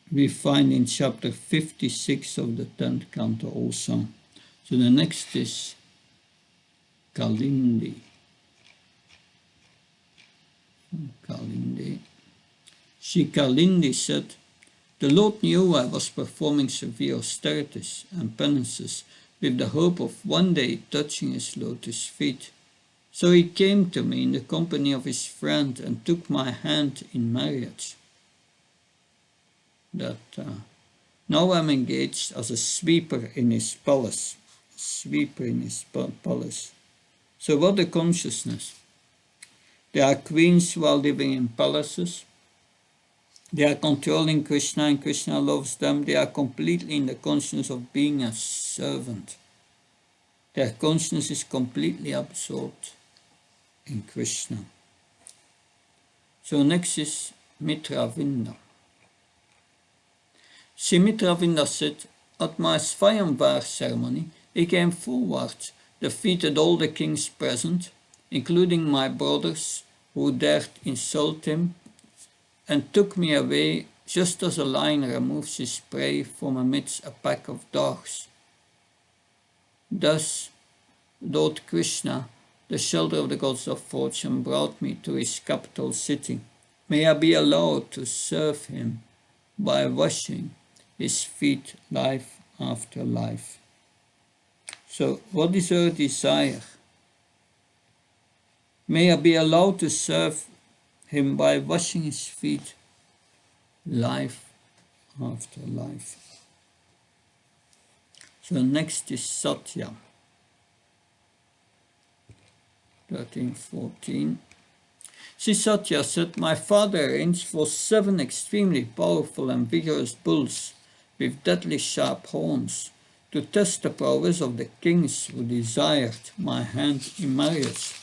we find in chapter 56 of the 10th canto also. So the next is Kalindi. She Kalindi said, the Lord knew I was performing severe austerities and penances with the hope of one day touching his lotus feet. So he came to me in the company of his friend and took my hand in marriage. That now I'm engaged as a sweeper in his palace. So what a consciousness. There are queens who are living in palaces. They are controlling Krishna and Krishna loves them. They are completely in the consciousness of being a servant. Their consciousness is completely absorbed in Krishna. So next is Mitravinda. Sri Mitravinda said, at my Svayamvar ceremony, he came forward, defeated all the kings present, including my brothers who dared insult him, and took me away just as a lion removes his prey from amidst a pack of dogs. Thus, Lord Krishna, the shelter of the gods of fortune, brought me to his capital city. May I be allowed to serve him by washing his feet life after life. So, what is her desire? May I be allowed to serve him by washing his feet life after life. So next is Satya. 13:14. Sri Satya said, my father arranged for 7 extremely powerful and vigorous bulls with deadly sharp horns to test the prowess of the kings who desired my hand in marriage.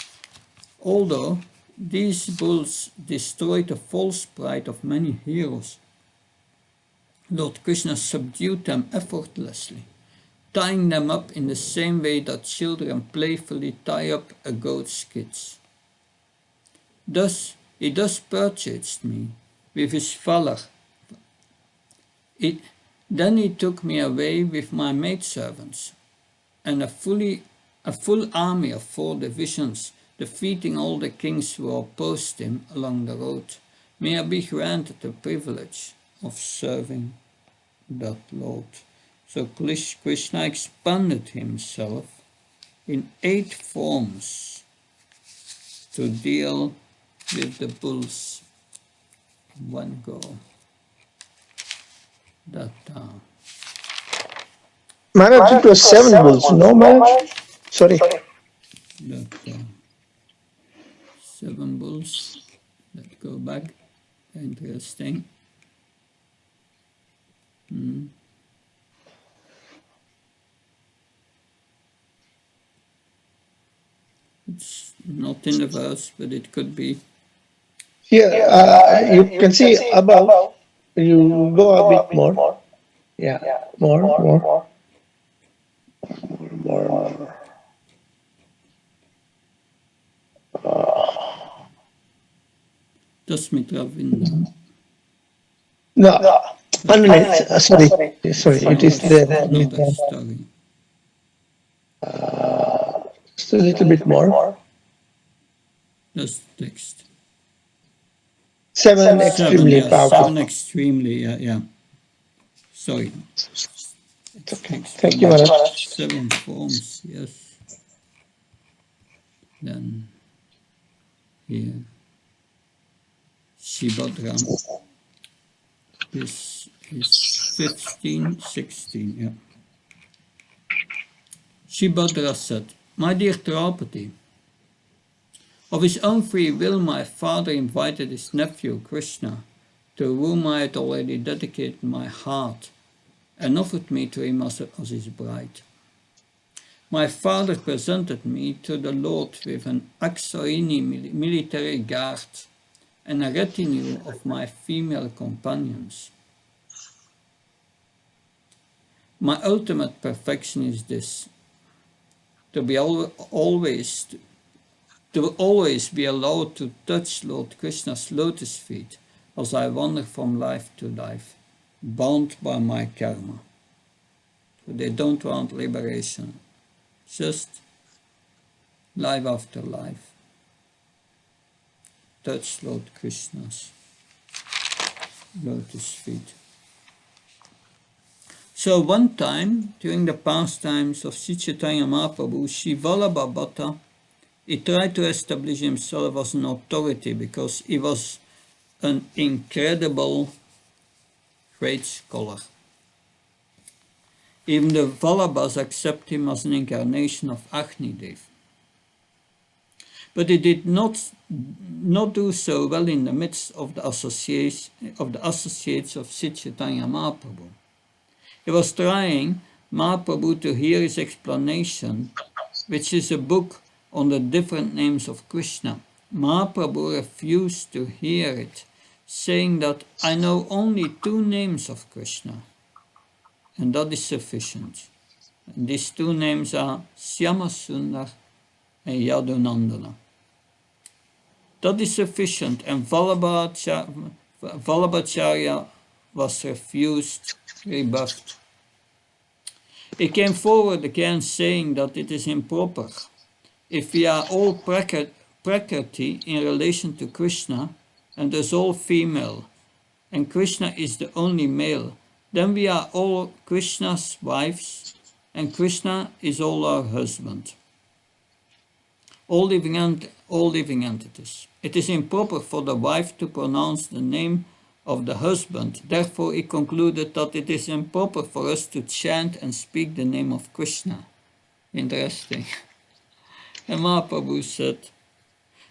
Although these bulls destroyed the false pride of many heroes, Lord Krishna subdued them effortlessly, tying them up in the same way that children playfully tie up a goat's skids. Thus, he purchased me with his valor. Then he took me away with my maidservants and a full army of 4 divisions, defeating all the kings who opposed him along the road. May I be granted the privilege of serving that Lord. So Krishna expanded himself in 8 forms to deal with the bulls in one go. Maharaj, it was 7 bulls, no Maharaj? Sorry. That 7 bulls. Let's go back. Interesting. It's not in the verse, but it could be. Here, you can see above. You go a bit more. Yeah, more. Tasmitra Vinda. No, underneath. Sorry. It is there. Another story. Just a little bit more. That's the text. 7 extremely powerful. 7 extremely, yeah. Sorry. Okay. Thank you, Maharaj. 7 forms, yes. Then here, Shibhadra. This is 15, 16, yeah. Shibhadra said, "My dear Draupadi, of his own free will my father invited his nephew Krishna, to whom I had already dedicated my heart, and offered me to him as his bride. My father presented me to the Lord with an Aksarini military guard and a retinue of my female companions. My ultimate perfection is this, to always be allowed to touch Lord Krishna's lotus feet as I wander from life to life, bound by my karma." So they don't want liberation, just life after life. Touch Lord Krishna's lotus feet. So one time, during the pastimes of Sri Chaitanya Mahaprabhu, Sri Vallabha Bhatta, he tried to establish himself as an authority because he was an incredible great scholar. Even the Vallabhas accept him as an incarnation of Agnidev. But he did not do so well in the midst of the associates of Sri Chaitanya Mahaprabhu. He was trying Mahaprabhu to hear his explanation, which is a book on the different names of Krishna. Mahaprabhu refused to hear it, saying that I know only 2 names of Krishna, and that is sufficient. And these 2 names are Syamasundar and Yadunandana. That is sufficient, and Vallabhacharya was rebuffed. He came forward again saying that it is improper. If we are all prakriti in relation to Krishna, and thus all female, and Krishna is the only male, then we are all Krishna's wives, and Krishna is all our husband. All living entities. It is improper for the wife to pronounce the name of the husband. Therefore, he concluded that it is improper for us to chant and speak the name of Krishna. Interesting. And Mahaprabhu said,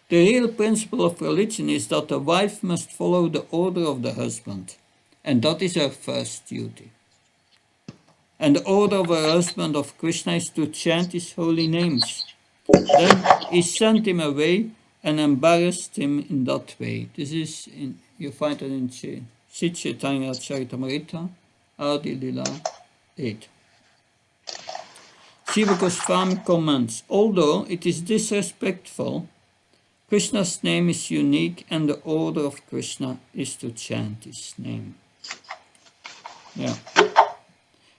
the real principle of religion is that the wife must follow the order of the husband, and that is her first duty. And the order of her husband of Krishna is to chant his holy names. Then he sent him away and embarrassed him in that way. This is you find it in Sri Chaitanya Charitamrita, Adi Lila 8. Jiva Goswami comments, although it is disrespectful, Krishna's name is unique and the order of Krishna is to chant his name. Yeah.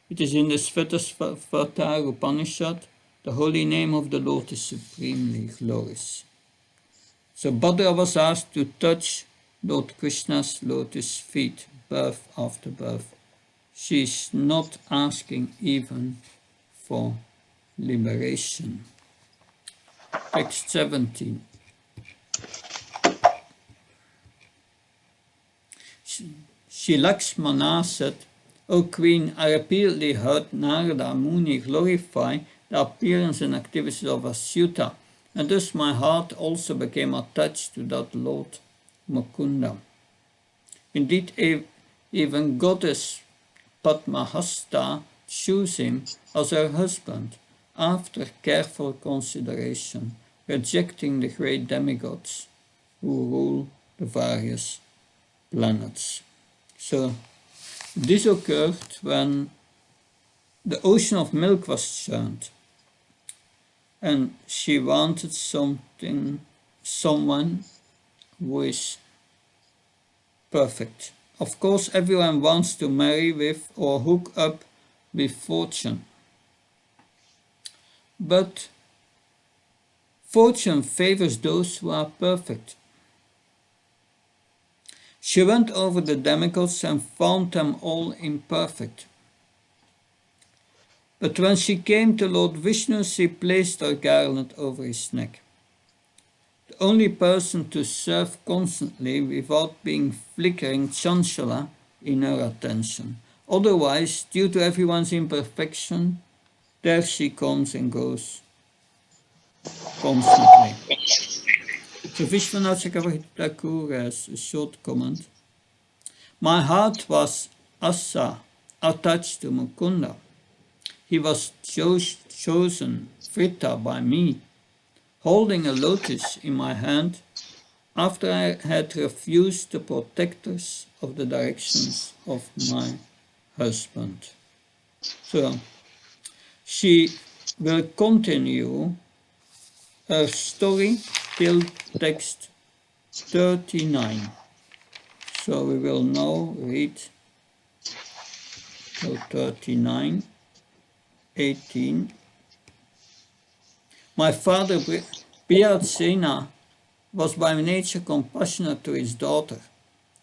It is in the Svetasvatara Upanishad, the holy name of the Lord is supremely glorious. So Bhadra was asked to touch Lord Krishna's lotus feet, birth after birth. She is not asking even for liberation. Text 17. Shri Lakshmana said, O Queen, I repeatedly heard Narada Muni glorify the appearance and activities of Asyuta, and thus my heart also became attached to that Lord Mukunda. Indeed, even goddess Padmahasta chose him as her husband after careful consideration, rejecting the great demigods who rule the various planets. So this occurred when the ocean of milk was churned, and she wanted someone who is perfect. Of course, everyone wants to marry with or hook up with fortune. But fortune favors those who are perfect. She went over the demigods and found them all imperfect. But when she came to Lord Vishnu, she placed her garland over his neck. The only person to serve constantly without being flickering chanchala in her attention. Otherwise, due to everyone's imperfection, there she comes and goes constantly. So Vishwanath Chakravarti Thakur has a short comment. My heart was asa, attached to Mukunda. He was chosen Vrita by me, holding a lotus in my hand after I had refused the protectors of the directions of my husband. So she will continue her story till text 39. So we will now read till 39, 18. My father Priyatsena was by nature compassionate to his daughter,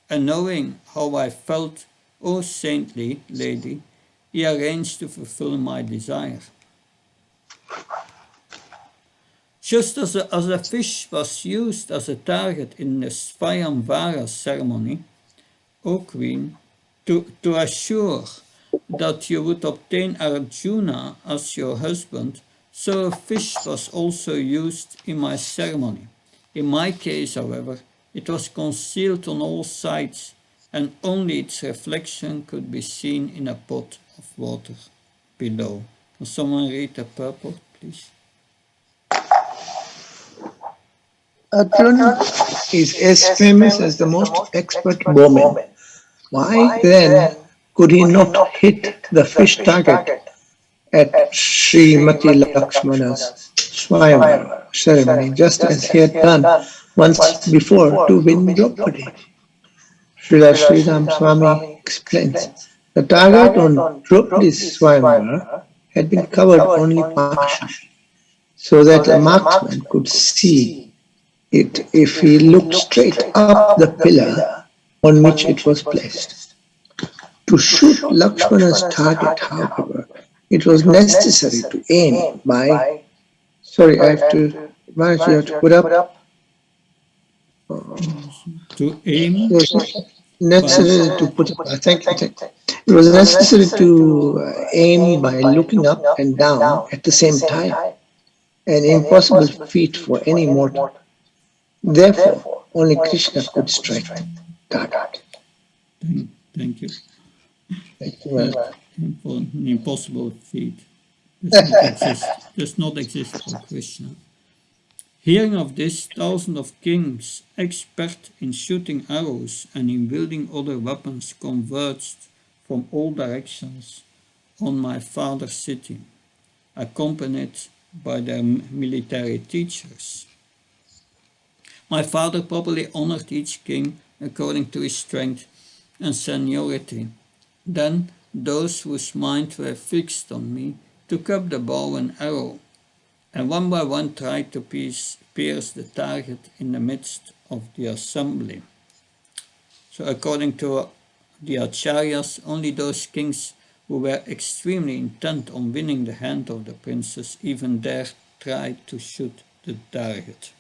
and knowing how I felt, O saintly lady, he arranged to fulfill my desire. Just as a fish was used as a target in the Svayamvara ceremony, O queen, to assure that you would obtain Arjuna as your husband, so a fish was also used in my ceremony. In my case, however, it was concealed on all sides, and only its reflection could be seen in a pot of water below. Can someone read the purport, please? Arjuna is as famous as the most expert bowman. Why then could he not hit the fish target at Srimati Lakshmana's Swayamvara ceremony, just as he had done once before to win Draupadi? Srila Sridham Swami explains, the target on Draupadi's Swayamvara had been covered only partially, so that a marksman could see it if he looked straight up the pillar on which it was placed. To shoot Lakshmana's target, however, it was necessary to aim by... Sorry, I have to... Maharaj, you have to put up... To aim? It was necessary to put up... Thank you. It was necessary to aim by looking up and down at the same time, an impossible feat for any mortal. Therefore, only Krishna could strike the target. Thank you. Thank you, Maharaj. An impossible feat does not exist for Krishna. Hearing of this, thousands of kings, expert in shooting arrows and in wielding other weapons, converged from all directions on my father's city, accompanied by their military teachers. My father properly honored each king according to his strength and seniority. Then those whose minds were fixed on me took up the bow and arrow, and one by one tried to pierce the target in the midst of the assembly. So according to the acharyas, only those kings who were extremely intent on winning the hand of the princess even dared try to shoot the target.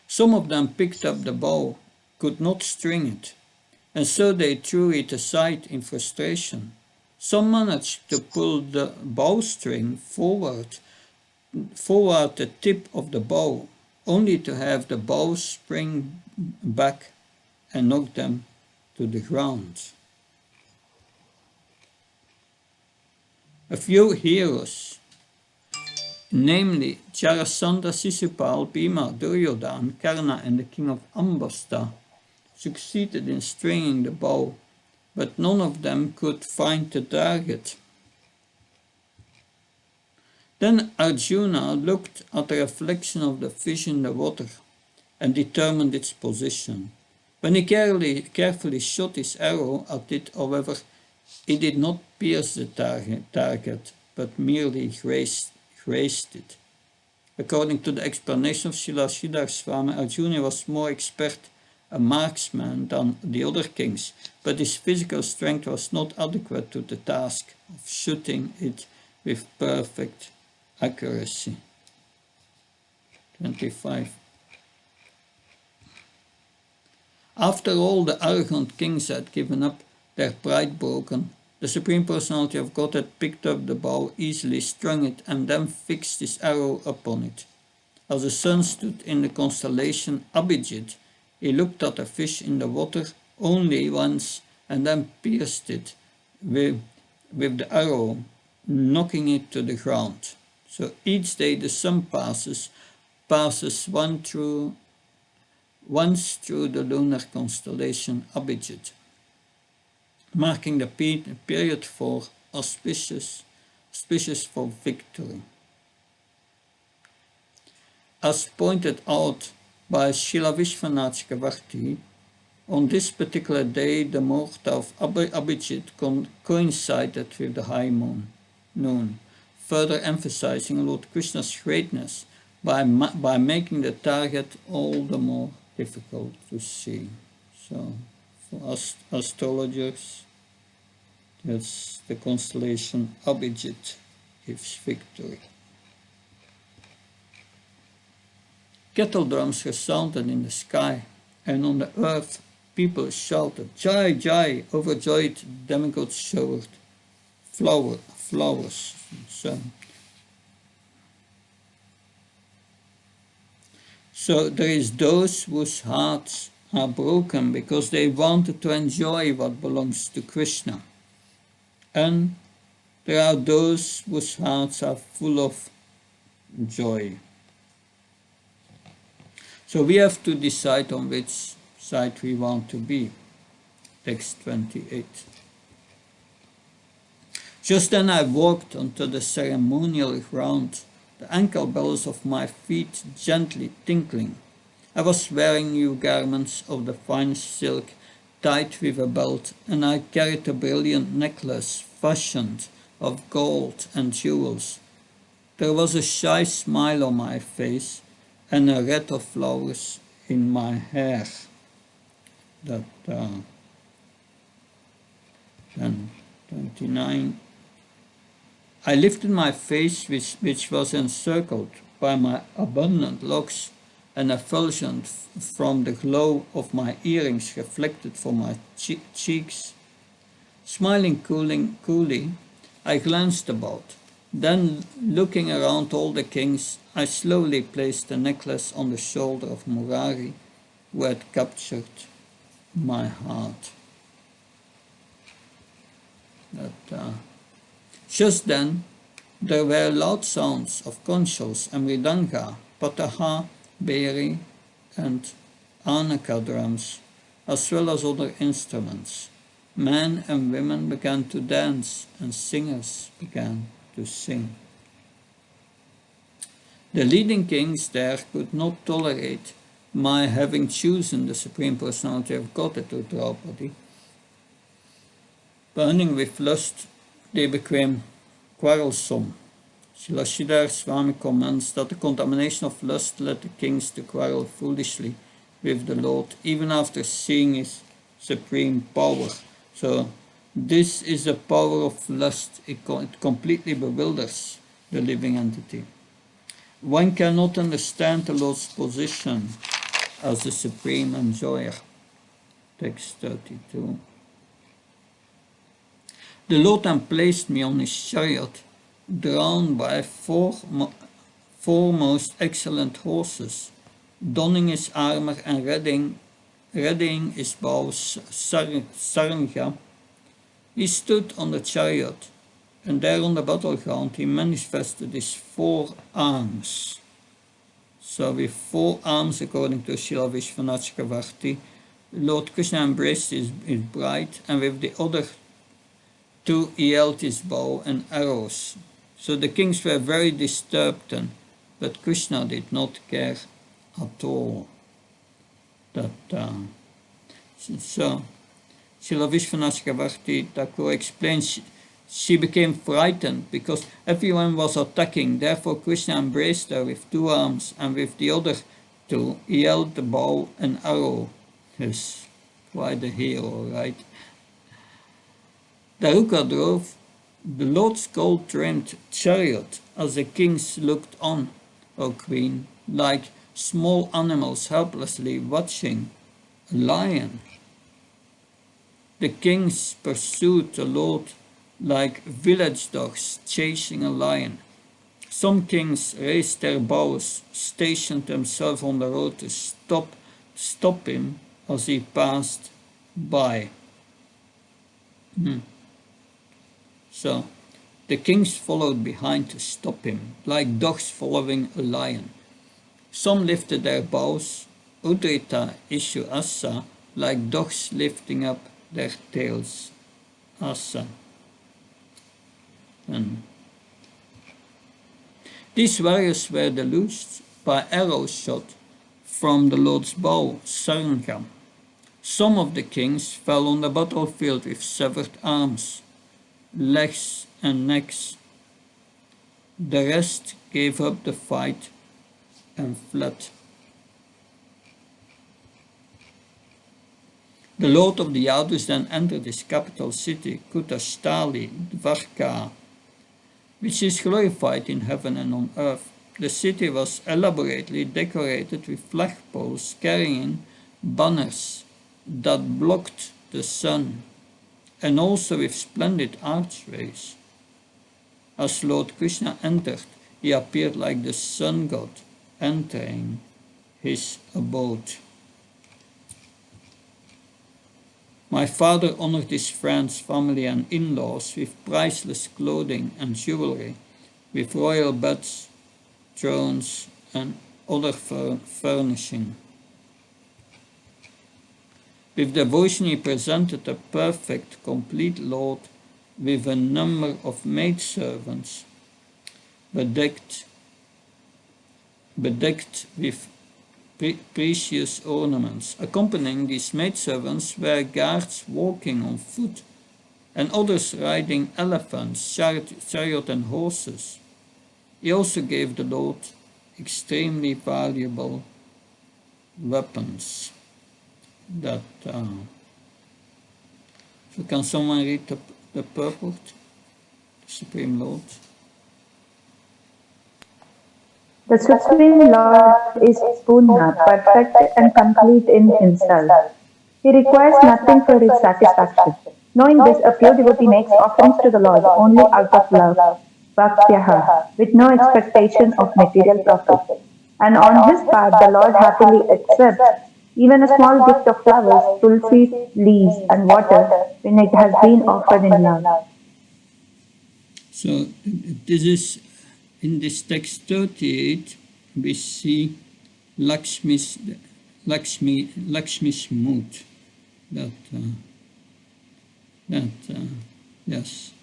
Some of them picked up the bow, could not string it, and so they threw it aside in frustration. Some managed to pull the bowstring forward the tip of the bow, only to have the bow spring back and knock them to the ground. A few heroes, namely Jarasandha, Sisupal, Bhima, Duryodhana, Karna and the king of Ambasta, succeeded in stringing the bow, but none of them could find the target. Then Arjuna looked at the reflection of the fish in the water and determined its position. When he carefully shot his arrow at it, however, it did not pierce the target, but merely grazed it. According to the explanation of Srila Sridhar Swami, Arjuna was more expert a marksman than the other kings, but his physical strength was not adequate to the task of shooting it with perfect accuracy. 25. After all the arrogant kings had given up, their pride broken, the Supreme Personality of Godhead picked up the bow, easily strung it, and then fixed his arrow upon it. As the sun stood in the constellation Abhijit, he looked at a fish in the water only once and then pierced it with the arrow, knocking it to the ground. So each day the sun passes once through the lunar constellation Abhijit, marking the period for auspicious for victory. As pointed out by Srila Vishwanath Chakravarti, on this particular day the Muhurta of Abhijit coincided with the high noon, further emphasizing Lord Krishna's greatness by making the target all the more difficult to see. So, for us astrologers, that's the constellation Abhijit gives victory. Kettle drums resounded in the sky, and on the earth people shouted, "Jai, Jai!" Overjoyed demigods showered flowers. So there is those whose hearts are broken because they wanted to enjoy what belongs to Krishna. And there are those whose hearts are full of joy. So we have to decide on which side we want to be. Text 28. Just then I walked onto the ceremonial ground, the ankle bells of my feet gently tinkling. I was wearing new garments of the finest silk, tied with a belt, and I carried a brilliant necklace fashioned of gold and jewels. There was a shy smile on my face and a wreath of flowers in my hair. Then 29. I lifted my face, which was encircled by my abundant locks, and effulgent from the glow of my earrings reflected from my cheeks. Smiling coolly, I glanced about. Then, looking around all the kings, I slowly placed the necklace on the shoulder of Murari, who had captured my heart. Just then, there were loud sounds of conchos and mridanga, pataha, beri, and anaka drums, as well as other instruments. Men and women began to dance, and singers began to sing. The leading kings there could not tolerate my having chosen the Supreme Personality of Godhead to Draupadi. Burning with lust, they became quarrelsome. Srila Sridhar Swami comments that the contamination of lust led the kings to quarrel foolishly with the Lord, even after seeing his supreme power. So this is the power of lust. It completely bewilders the living entity. One cannot understand the Lord's position as the supreme enjoyer. Text 32. The Lord then placed me on his chariot, drawn by four most excellent horses, donning his armor and readying his bow saranga. He stood on the chariot, and there on the battleground he manifested his 4 arms. So with 4 arms, according to Srila Vishwanath Chakravarti, Lord Krishna embraced his bride, and with the other 2 he held his bow and arrows. So the kings were very disturbed then, but Krishna did not care at all. So Srila Vishwanath Chakravarti Thakur explains she became frightened because everyone was attacking. Therefore Krishna embraced her with 2 arms, and with the other 2 he held the bow and arrow. Yes, quite a hero, right? Daruka drove the Lord's gold-trimmed chariot as the kings looked on, O Queen, like small animals helplessly watching a lion. The kings pursued the Lord like village dogs chasing a lion. Some kings raised their bows, stationed themselves on the road to stop him as he passed by. So the kings followed behind to stop him, like dogs following a lion. Some lifted their bows, Udrita Ishu Asa, like dogs lifting up their tails, Asa. And these warriors were deluged by arrow shot from the Lord's bow, Saranga. Some of the kings fell on the battlefield with severed arms, legs and necks. The rest gave up the fight and fled. The Lord of the Yadus then entered his capital city, Kutastali, Dvarka, which is glorified in heaven and on earth. The city was elaborately decorated with flagpoles carrying banners that blocked the sun, and also with splendid archways. As Lord Krishna entered, he appeared like the sun god entering his abode. My father honored his friends, family and in-laws with priceless clothing and jewelry, with royal beds, thrones and other furnishing. With devotion he presented a perfect, complete Lord with a number of maidservants, bedecked with precious ornaments. Accompanying these maidservants were guards walking on foot, and others riding elephants, chariot and horses. He also gave the Lord extremely valuable weapons. So can someone read the purport, the Supreme Lord? The Supreme Lord is Purna, perfect and complete in himself. He requires nothing for his satisfaction. Knowing this, a pure devotee makes offerings to the Lord only out of love, bhaktyaha, with no expectation of material profit. And on his part, the Lord happily accepts even a small gift of flowers, tulsi, leaves, and water when it has been offered in love. So this is, in this text 38, we see Lakshmi's mood. Yes,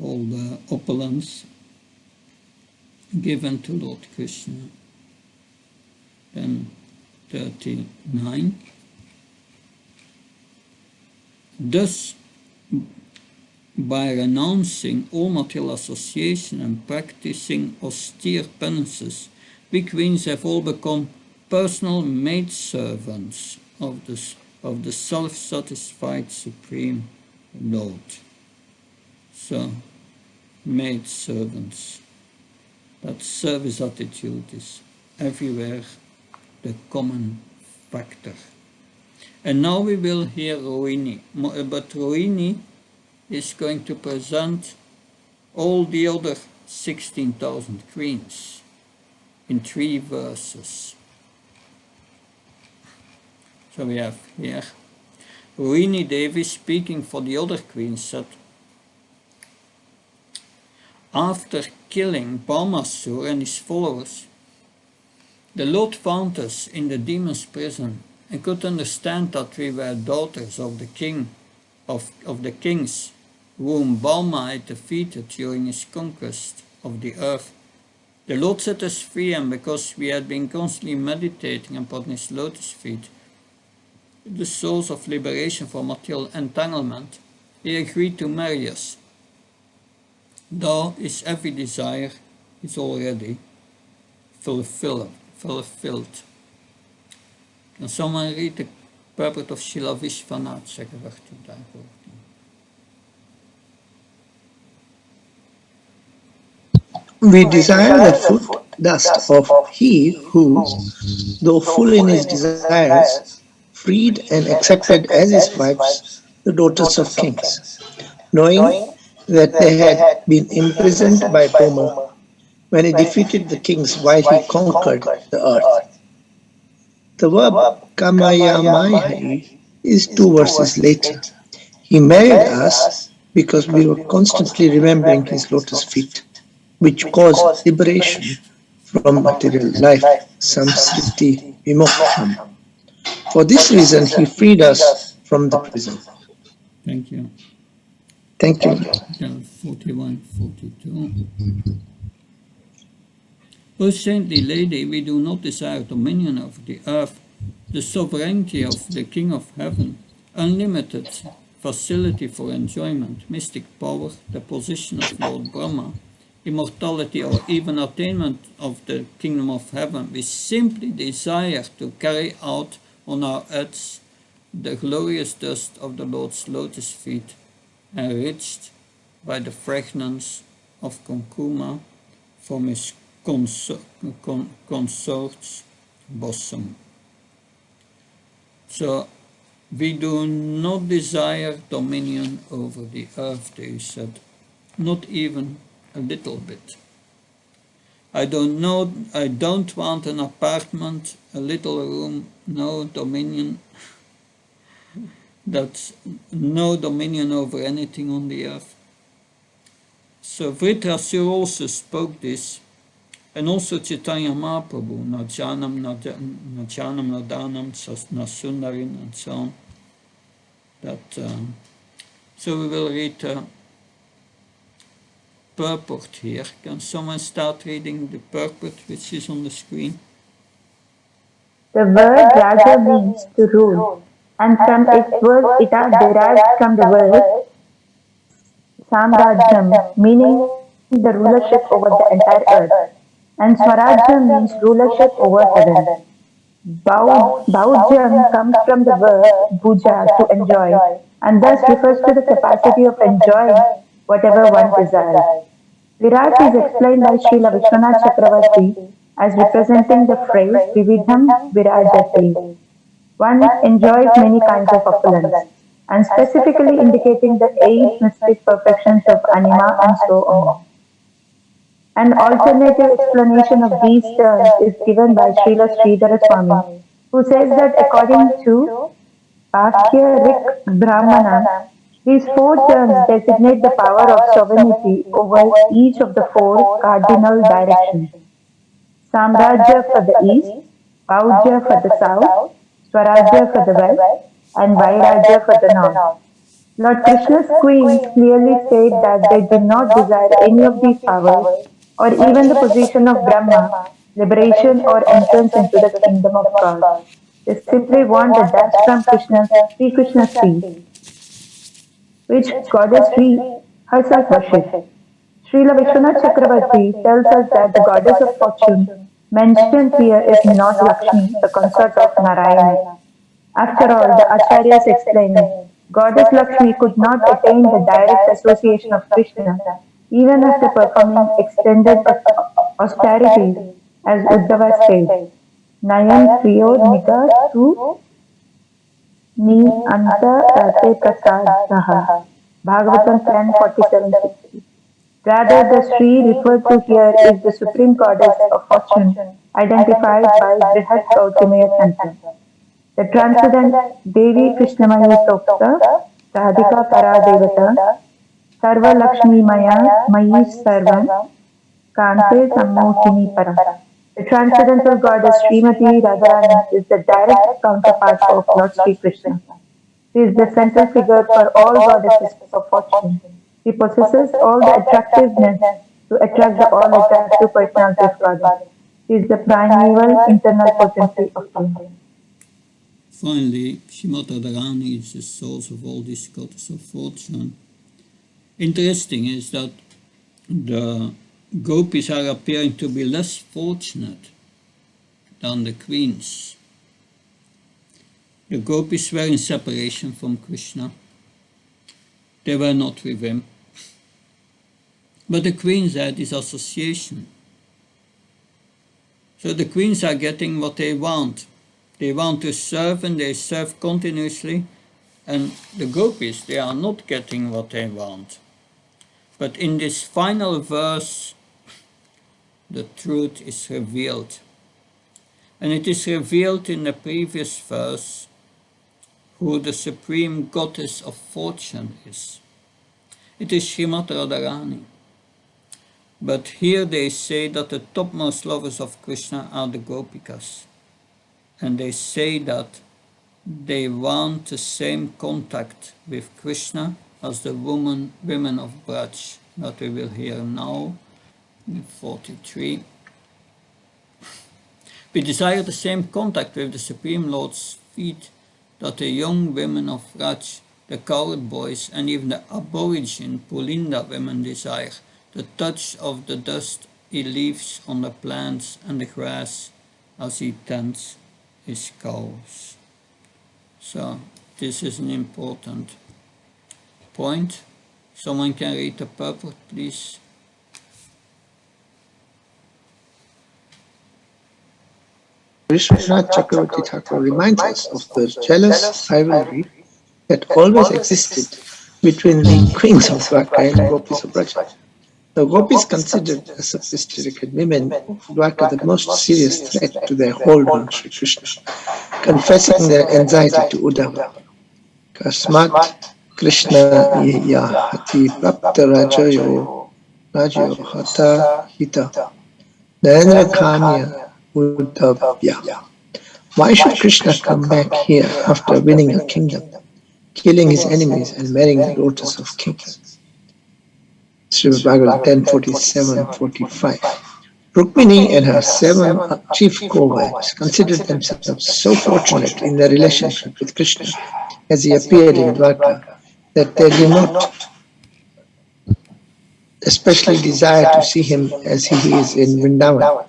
all the opulence given to Lord Krishna. Then 39. Thus, by renouncing all material association and practicing austere penances, we queens have all become personal maidservants of the self-satisfied Supreme Lord. So, maidservants. That service attitude is everywhere the common factor. And now we will hear Rohini, but Rohini is going to present all the other 16,000 queens in 3 verses. So we have here Rini Devi speaking for the other queens said, after killing Balmasur and his followers, the Lord found us in the demon's prison and could understand that we were daughters of the king of the kings whom Balma had defeated during his conquest of the earth. The Lord set us free, and because we had been constantly meditating upon his lotus feet, the source of liberation from material entanglement, he agreed to marry us. Though his every desire is already fulfilled. Can someone read the purport of Srila Vishwanath Chakravarti daarover? We desire the foot dust of he who, though full in his desires, freed and accepted as his wives the daughters of kings, knowing that they had been imprisoned by Boma when he defeated the kings while he conquered the earth. The verb kamayamai is 2 verses later. He married us because we were constantly remembering his lotus feet, which caused liberation from material life, samsriti vimoksham. For this reason, he freed us from the prison. Thank you. Thank you. 41, 42. O saintly lady, we do not desire dominion over the earth, the sovereignty of the King of Heaven, unlimited facility for enjoyment, mystic power, the position of Lord Brahma, immortality, or even attainment of the kingdom of heaven. We simply desire to carry out on our heads the glorious dust of the Lord's lotus feet, enriched by the fragrance of Kunkuma from his consort's bosom. So we do not desire dominion over the earth, they said, not even a little bit. I don't want an apartment, a little room, no dominion. That's no dominion over anything on the earth. So Vritrasur also spoke this, and also Chaitanya Mahaprabhu, Najanam, Nadanam, Nasundarin, and so on. So we will read purport here. Can someone start reading the purport which is on the screen? The word Raja means to rule, and from its word Ita derived from the word Samrajyam, meaning the rulership over the entire earth, and Swarajyam means rulership over heaven. Bhaujyam comes from the word bhuja, to enjoy, and thus refers to the capacity of enjoying whatever one desires. Virat is explained by Srila Vishwanath Chakravarti as representing the phrase Vividham Virajati. One enjoys many kinds of opulence, and specifically indicating the 8 mystic perfections of anima and so on. An alternative explanation of these terms is given by Srila Sridhara Swami, who says that according to Bhakya Rik Brahmana, these 4 terms designate the power of sovereignty over each of the 4 cardinal directions. Samrajya for the east, Bhaujya for the south, Swarajya for the west, and Vairajya for the north. Lord Krishna's queens clearly state that they do not desire any of these powers, or even the position of Brahma, liberation or entrance into the kingdom of God. They simply want the dust from Sri Krishna's feet, which Goddess Sri herself worships. Srila Vishwanath Chakravarti tells us that the goddess of fortune mentioned here is not Lakshmi, the consort of Narayana. After all, the Acharyas explain, Goddess Lakshmi could not attain the direct association of Krishna, even after performing extended austerities, as Uddhava said, Nayan Priyo Niga Tu Ni Anta Rate Prasadaha. Bhagavatam 10:47-50. Rather, the Sri referred to here is the supreme goddess of fortune, identified by Brihat Gautamaya Tantra. The transcendent Devi Krishnamayi Prokta, Radhika Paradevata, Sarva Lakshmi Maya Mayi Sarvam, Kante Sammohini Param. The transcendental goddess Srimati Radharani is the direct counterpart of Lord Sri Krishna. She is the central figure for all goddesses of fortune. She possesses all the attractiveness to attract the all-attractive personality of Goddess. She is the primeval internal potency of flame. Finally, Shrimati Radharani is the source of all these goddesses of fortune. Interesting is that the gopis are appearing to be less fortunate than the queens. The gopis were in separation from Krishna. They were not with him. But the queens had this association. So the queens are getting what they want. They want to serve and they serve continuously. And the gopis, they are not getting what they want. But in this final verse, the truth is revealed. And it is revealed in the previous verse who the supreme goddess of fortune is. It is Shrimati Radharani. But here they say that the topmost lovers of Krishna are the Gopikas. And they say that they want the same contact with Krishna as the women of Braj, that we will hear now in 43. We desire the same contact with the Supreme Lord's feet that the young women of Braj, the cowherd boys, and even the aborigine Pulinda women desire, the touch of the dust he leaves on the plants and the grass as he tends his cows. So this is an important point. Someone can read the purport, please. Vishwanath Chakravarti Thakur reminds us of the jealous rivalry that always existed between the queens of Dwarka and gopis of Braja. The gopis considered the sophisticated women of Dwarka the most serious threat to their hold on Sri Krishna, confessing their anxiety to Uddhava. Kasmat Krishna yahati prapta rajayo hata hita narendra kamya uddhavya. Why should Krishna come back here after winning a kingdom, killing his enemies and marrying the daughters of kings? Srimad Bhagavatam 10:47-45. Rukmini and her 7 chief co-wives considered themselves so fortunate in their relationship with Krishna as he appeared in Dwarka that they did not especially desire to see him as he is in Vrindavan.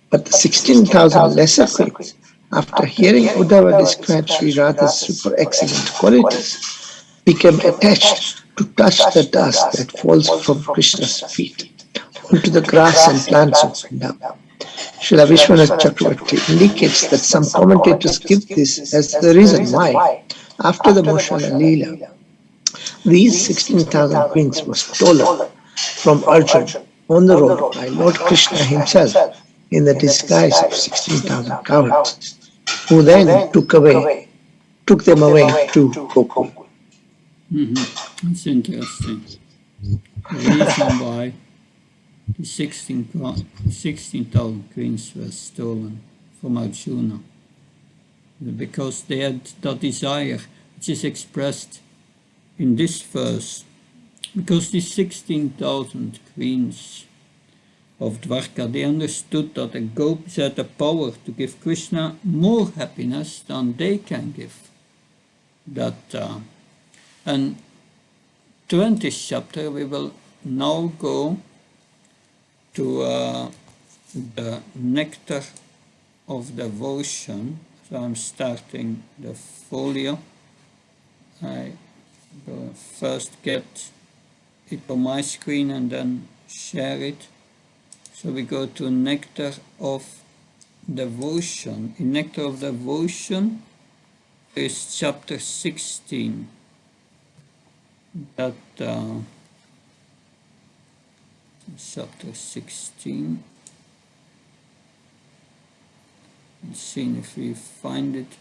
But the 16,000 lesser queens, after hearing Uddhava describe Sri Radha's super excellent qualities, became attached to touch the dust that falls from Krishna's feet onto the grass and plants of Vrindavan. Srila Vishwanath Chakravarti indicates that some commentators give this as the reason why, after the Moshala Leela, these 16,000 queens were stolen from Arjuna on the road by Lord Krishna himself in the disguise of 16,000 cowherds, who then took them away to Gokul. That's interesting. The reason why the 16,000 queens were stolen from Arjuna, because they had that desire which is expressed in this verse, because these 16,000 queens of Dwarka, they understood that the gopis had the power to give Krishna more happiness than they can give. And 20th chapter we will now go to the nectar of devotion. So I'm starting the folio. I will first get it on my screen and then share it. So we go to nectar of devotion. In nectar of devotion is chapter 16. that chapter 16. Let's see if we find it.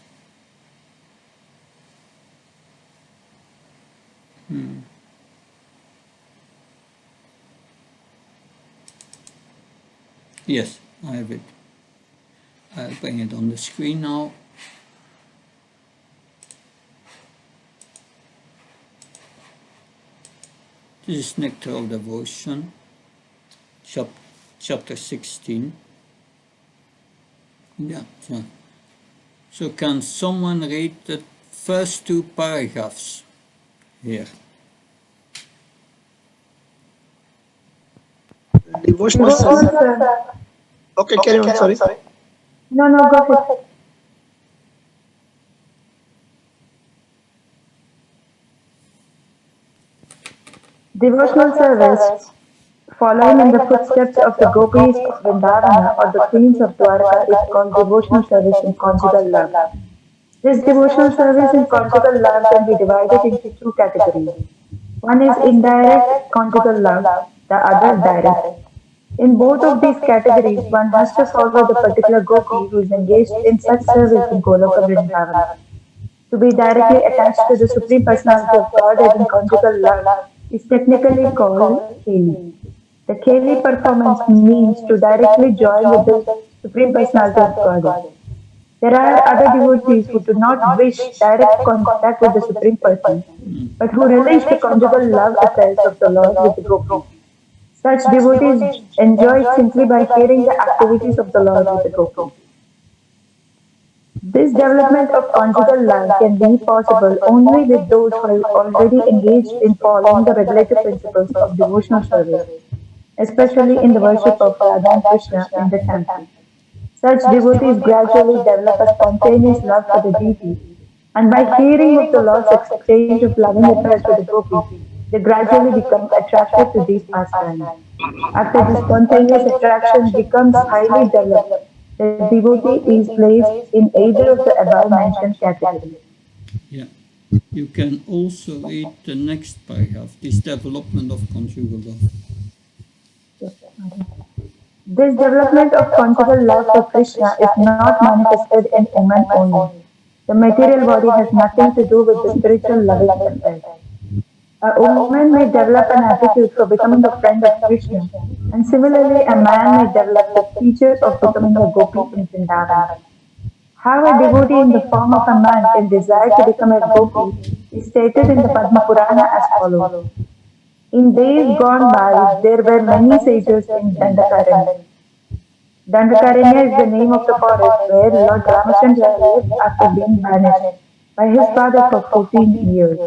Yes, I have it. I'll bring it on the screen now. This is Nectar of Devotion, chapter 16. Yeah. So can someone read the first two paragraphs here? Devotional service. Okay, carry on, sorry. No, go ahead. Devotional service, following in the footsteps of the gopis of Vrindavana or the queens of Dwarka, is called devotional service in conjugal love. This devotional service in conjugal love can be divided into two categories. One is indirect conjugal love, the other direct. In both of these categories, one has to follow the particular gopi who is engaged in such service in Goloka Vrindavana. To be directly attached to the Supreme Personality of Godhead in conjugal love is technically called Keli. The Keli performance means to directly join with the Supreme Personality of Godhead. There are other devotees who do not wish direct contact with the Supreme Person, but who relish the conjugal love affairs of the Lord with the gopis. Such devotees enjoy it simply by hearing the activities of the Lord with the gopis. This development of conjugal love can be possible only with those who are already engaged in following the regulative principles of devotional service, especially in the worship of Radha and Krishna in the temple. Such devotees gradually develop a spontaneous love for the deity, and by hearing of the Lord's exchange of loving affairs with the gopis, they gradually become attracted to these pastimes. After the spontaneous attraction becomes highly developed, the devotee is placed in either of the above mentioned categories. Yeah. You can also read the next paragraph, this development of conjugal love. This development of conjugal love for Krishna is not manifested in women only. The material body has nothing to do with the spiritual loving affair. A woman may develop an aptitude for becoming a friend of Krishna, and similarly a man may develop the features of becoming a gopi in Vrindavan. How a devotee in the form of a man can desire to become a gopi is stated in the Padma Purana as follows. In days gone by, there were many sages in Dandakaranya. Dandakaranya is the name of the forest where Lord Ramachandra lived after being banished by his father for 14 years.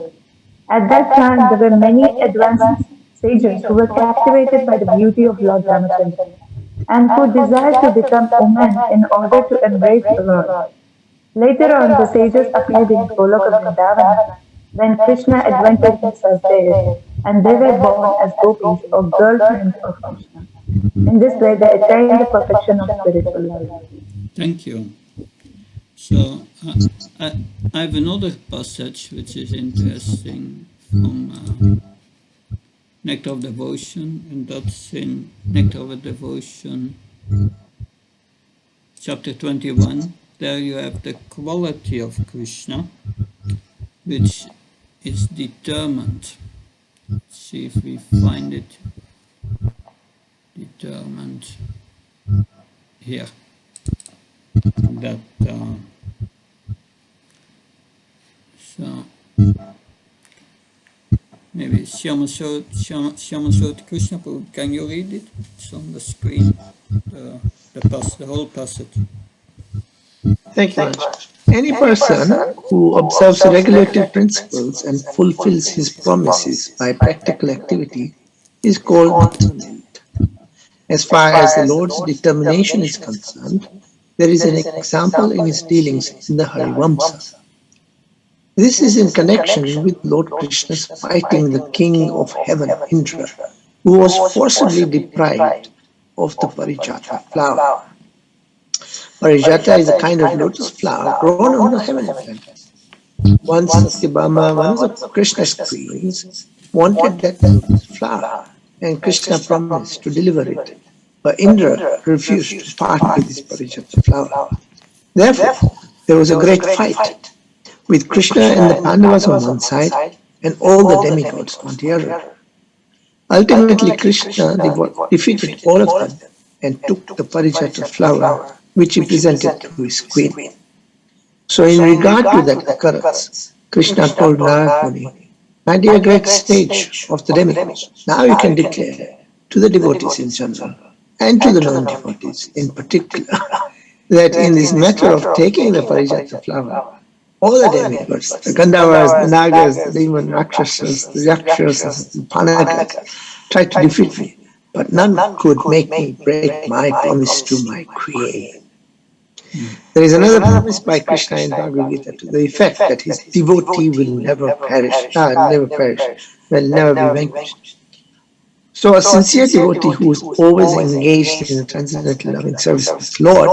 At that time, there were many advanced sages who were captivated by the beauty of Lord Ramachandra and who desired to become women in order to embrace the Lord. Later on, the sages appeared in Goloka Vrindavana when Krishna adventured himself there, and they were born as gopis or girlfriends of Krishna. In this way, they attained the perfection of spiritual life. Thank you. So I have another passage which is interesting from Nectar of Devotion, and that's in Nectar of Devotion, chapter 21. There you have the quality of Krishna, which is determined. Let's see if we find it. Determined here. That so maybe Shyamasot Krishna, can you read it? It's on the screen, the whole passage. Thank you, Raj. Any person who observes regulative principles and fulfills his promises by practical activity is called determined. As far as the Lord's determination is concerned, there is an example in his dealings in the Harivamsa. This is in connection with Lord Krishna's fighting the king of heaven, Indra, who was forcibly deprived of the Parijata flower. Parijata is a kind of lotus flower grown on the heavenly planets. Once Satyabhama, one of Krishna's queens, wanted that flower, and Krishna promised to deliver it. But Indra refused to part with his Parijata flower. Therefore, there was a great fight, with Krishna and the Pandavas on one side and all the demigods on the other. Ultimately, Krishna defeated all of them and took the Parijata flower, which he presented to his queen. So in regard to that occurrence, Krishna told Narad Muni, "My dear great sage of the demigods, now you can declare to the devotees in general and to the non-devotees in particular that in this matter of taking the Parijata flower, all the demigods, the Gandharvas, the Nagas, the demon Rakshasas, the Yakshas, the Panakas, tried to defeat me, but none could make me break my promise to my Creator." There is another promise by Krishna in Bhagavad Gita to the effect that his devotee will never perish, will never be vanquished. So a sincere devotee who is always engaged in a transcendental loving service of his Lord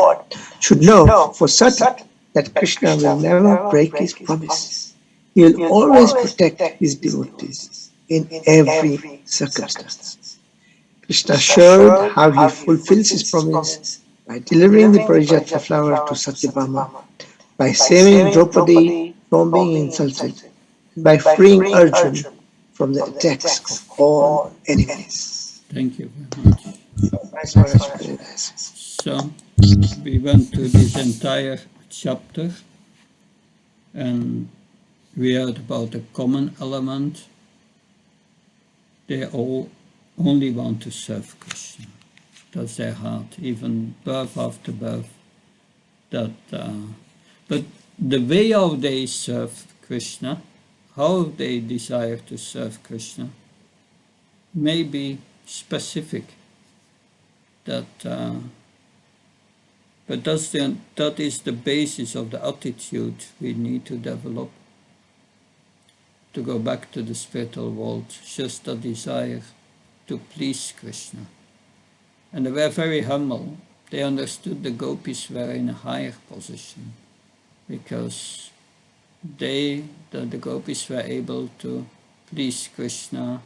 should know for certain that Krishna will never break his promise. He will always protect his devotees in every circumstance. Krishna showed how he fulfills his promise by delivering the Parijata flower to Satyabhama, by saving Draupadi from being insulted, and by freeing Arjun from the attacks of all enemies. Thank you very much. Thanks so much, Bprs. So, we went through this entire chapter and we heard about a common element. They all only want to serve Krishna. That's their heart, even birth after birth. But the way how they serve Krishna, how they desire to serve Krishna, may be specific. But that is the basis of the attitude we need to develop to go back to the spiritual world, just the desire to please Krishna. And they were very humble. They understood the gopis were in a higher position because the gopis were able to please Krishna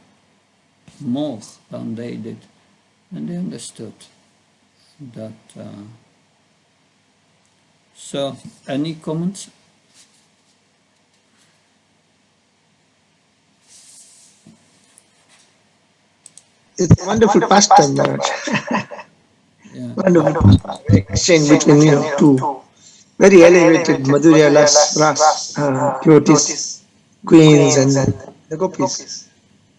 more than they did. And they understood that. So, any comments? It's a wonderful pastime, Maharaj. Yeah. Wonderful exchange between two very elevated Madhurya Ras devotees, queens, and the gopis.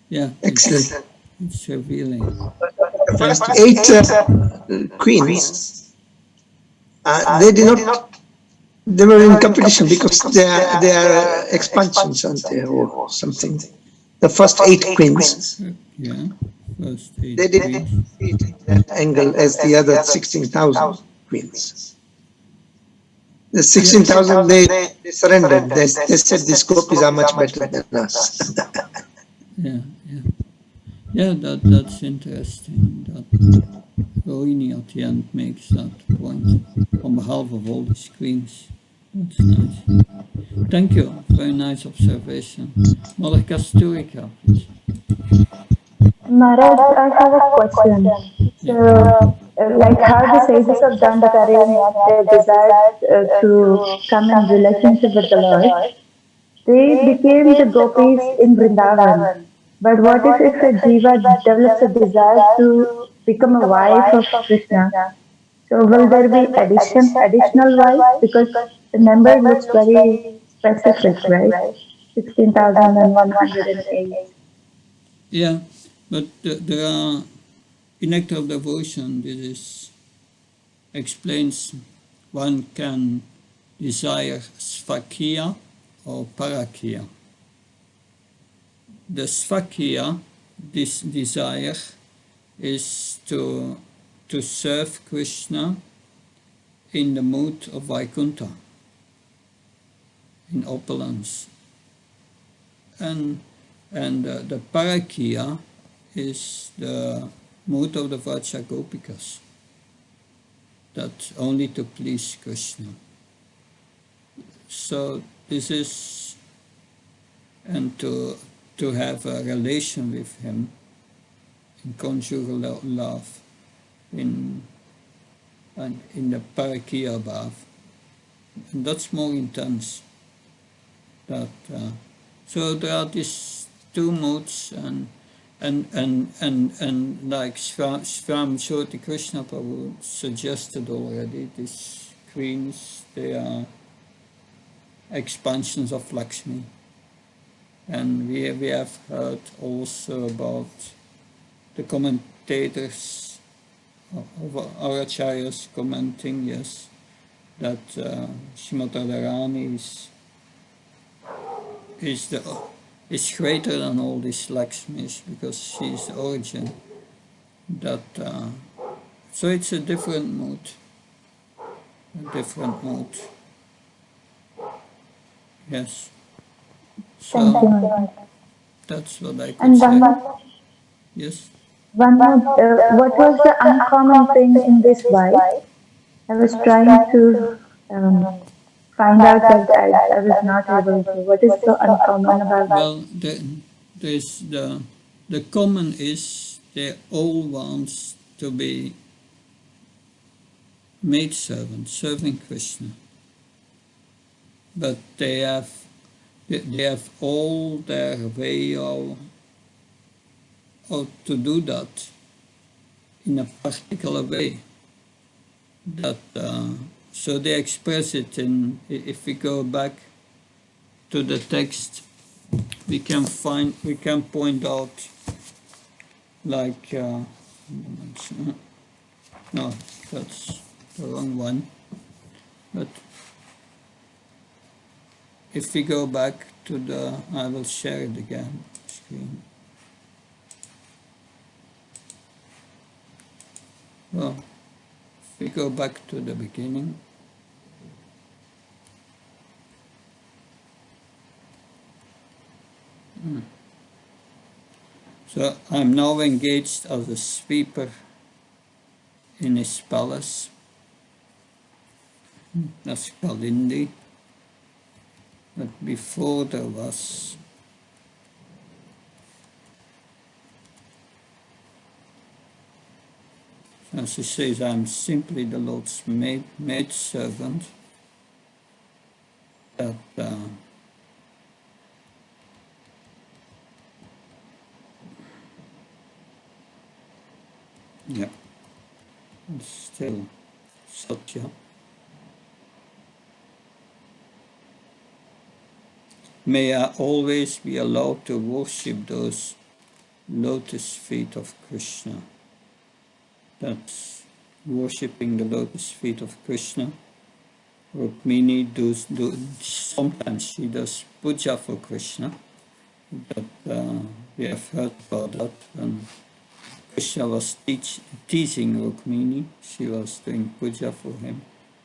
Yeah. Excellent. It's revealing. The first 8 queens, they were in competition because they are expansions, aren't they, or something. The first 8 queens, Yeah. First 8 they didn't queens. fit in that angle as the other 16,000 queens. The 16,000, they surrendered. They said these gopis are much better than us. Yeah, yeah. Yeah, that's interesting. That Rohini at the end makes that point on behalf of all these queens. That's nice. Thank you. Very nice observation. Mother Kasturica, please. Maharaj, I have a question. So, Yeah. like how the sages of Dandakaryanya, they desired to come in relationship with the Lord, they became the gopis in Vrindavan. But what if a jiva develops a desire to become a wife of Krishna? So will there be additional wives? Because the number looks very specific, right? 16,108. Yeah, but there are, in act of devotion, this is, explains one can desire svakiya or parakiya. The svakiya, this desire, is to serve Krishna in the mood of Vaikuntha, in opulence. And the parakiya is the mood of the Vraja Gopikas, that only to please Krishna. So this is, and to to have a relation with him in conjugal love, in the parakia bhav. And that's more intense. So there are these two modes, and like Swam Jyoti Krishna Prabhu suggested already, these queens, they are expansions of Lakshmi. And we have heard also about the commentators of our acharyas commenting, yes, that Srimati Radharani is greater than all these Lakshmis because she is the origin. So it's a different mood. Yes. So Thank you, Maharaj. that's what I could And say. one more, Yes. what was the uncommon thing in this life? I was trying to find out, but I was not able to. What is so uncommon about this? Well, there's the common is they all want to be maidservants, serving Krishna, but they have all their way of to do that in a particular way. So they express it in. If we go back to the text, we can point out, like no, that's the wrong one. But if we go back to I will share it again. Screen. Well, if we go back to the beginning. So I'm now engaged as a sweeper in his palace. That's Kalindi. But before there was as he says, I'm simply the Lord's maid servant. That yeah, it's still Satya. May I always be allowed to worship those lotus feet of Krishna. That's worshipping the lotus feet of Krishna. Rukmini sometimes she does puja for Krishna, but we have heard about that when Krishna was teasing Rukmini, she was doing puja for him.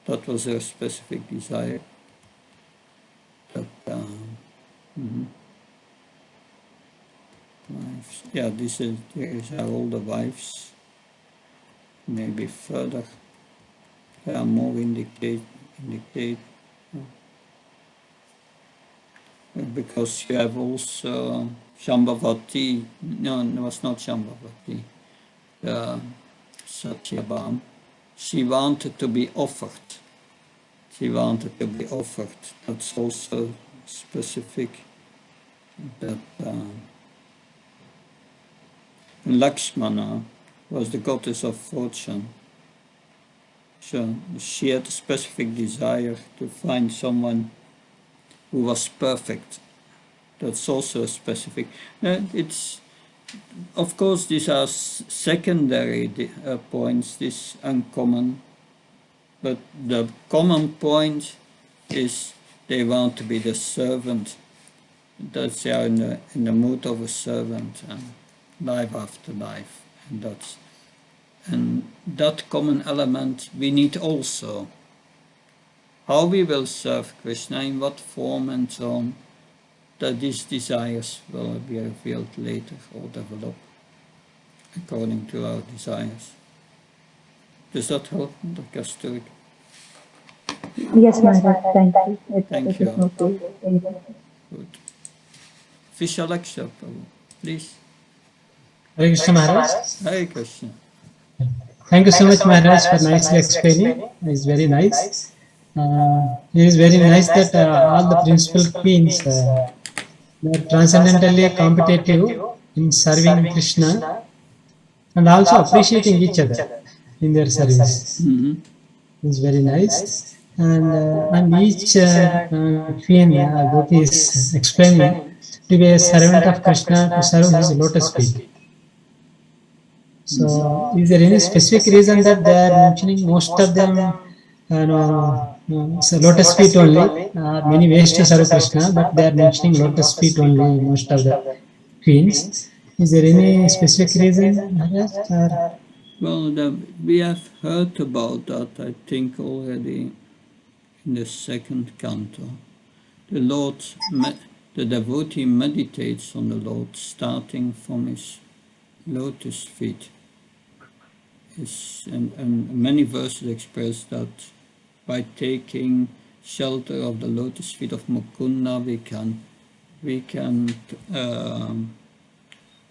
That was her specific desire. But wives. Yeah, these are all the wives. Maybe further, there are more indicate because you have also Shambhavati. No, it was not Shambhavati. Satyabham. She wanted to be offered. That's also specific. That Lakshmana was the goddess of fortune. So she had a specific desire to find someone who was perfect. That's also a specific. It's, of course, these are secondary points, this uncommon. But the common point is they want to be the servant. That they are in the mood of a servant, and life after life, and that common element we need also. How we will serve Krishna, in what form and so on, that these desires will be revealed later or develop according to our desires. Does that help, Dr. Sturk? Yes, Maharaj. Thank you. Thank you. Okay. Good. Vishalaksha Prabhu, please. Hare Krishna Maharaj. Hare Krishna. Thank you so much Maharaj for nicely explaining. It's very nice. It is very nice that all the principal queens they are transcendentally competitive in serving Krishna and also appreciating each other in their service. It's very nice. And each queen Gopis is explaining to be a servant of Krishna to serve his lotus feet. So, is there any specific reason that they are mentioning most of them, so lotus feet only? Many ways to serve Krishna, but they are mentioning lotus feet only, most of the queens. Is there any specific reason, Maharaj? Well, we have heard about that, I think, already in the second canto. The devotee meditates on the Lord starting from his lotus feet. And many verses express that by taking shelter of the lotus feet of Mukunda, we can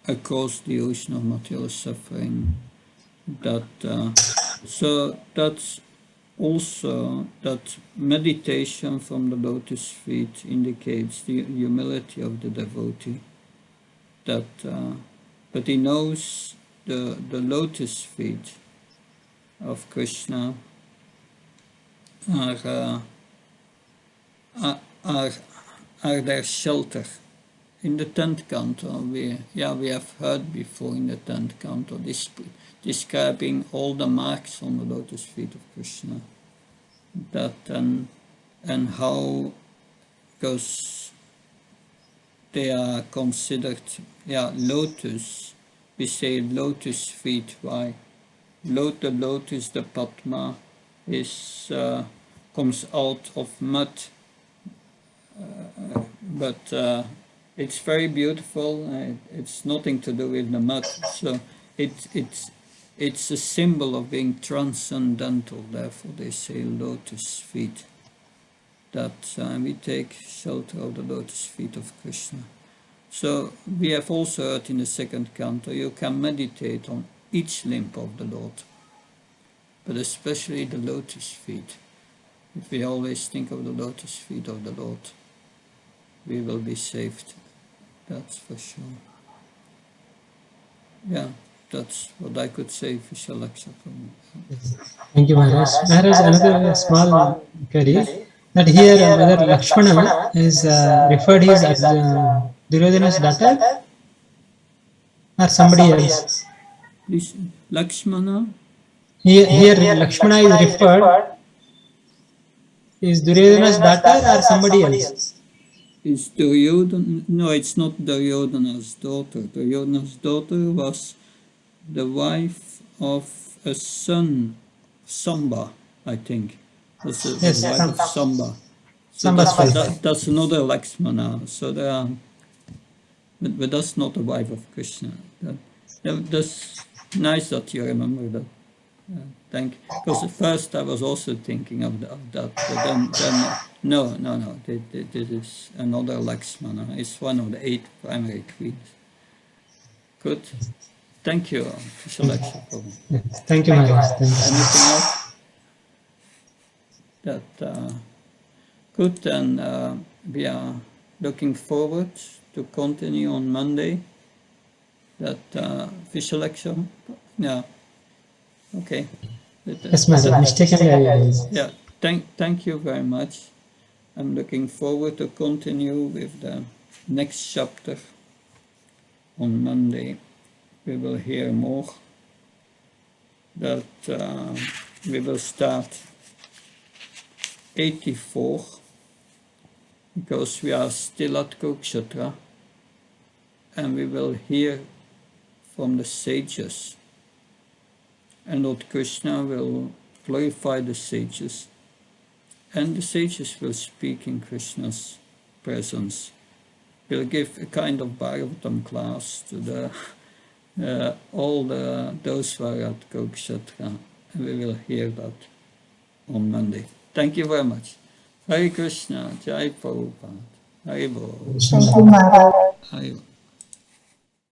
across the ocean of material suffering. So that's also that meditation from the lotus feet indicates the humility of the devotee. But he knows the lotus feet of Krishna are their shelter. In the 10th canto, we have heard before in the 10th canto describing all the marks on the lotus feet of Krishna. And how, because they are considered, lotus. We say lotus feet. Why? The lotus, the Padma, comes out of mud, but it's very beautiful. It's nothing to do with the mud. So it's a symbol of being transcendental. Therefore, they say lotus feet. That we take shelter of the lotus feet of Krishna. So we have also heard in the second canto, you can meditate on each limb of the Lord, but especially the lotus feet. If we always think of the lotus feet of the Lord, we will be saved. That's for sure. Yeah, that's what I could say, Vishalaksha. Thank you, Maharaj. Maharaj, another small query. That here whether Lakshmana is referred as Duryodhana's daughter or somebody else? This Lakshmana? Here Lakshmana is referred is Duryodhana's daughter or somebody else? Is Duryodhana? No, it's not Duryodhana's daughter. Duryodhana's daughter was the wife of a son, Samba, I think. That's the wife of Samba. So that's another Lakshmana. So there are, but that's not the wife of Krishna. That's nice that you remember that. Thank you. Because at first I was also thinking of that, but then no. This is another Lakshmana. It's one of the 8 primary queens. Good. Thank you, Vishalaksha. Thank you, Maharaj. Anything else? Good, and we are looking forward to continue on Monday. Vishalaksha? Yeah. Okay. Yes, Maharaj. Mistakenly. Yeah. Thank you very much. I'm looking forward to continue with the next chapter on Monday. We will hear more. We will start 84, because we are still at Kurukshetra, and we will hear from the sages. And Lord Krishna will glorify the sages, and the sages will speak in Krishna's presence. We'll give a kind of Bhagavatam class to those who are at Kurukshetra, and we will hear that on Monday. Thank you very much. Hare Krishna, Jai Prabhupada. Hare Bol. Thank you, Maharaj. Haribo.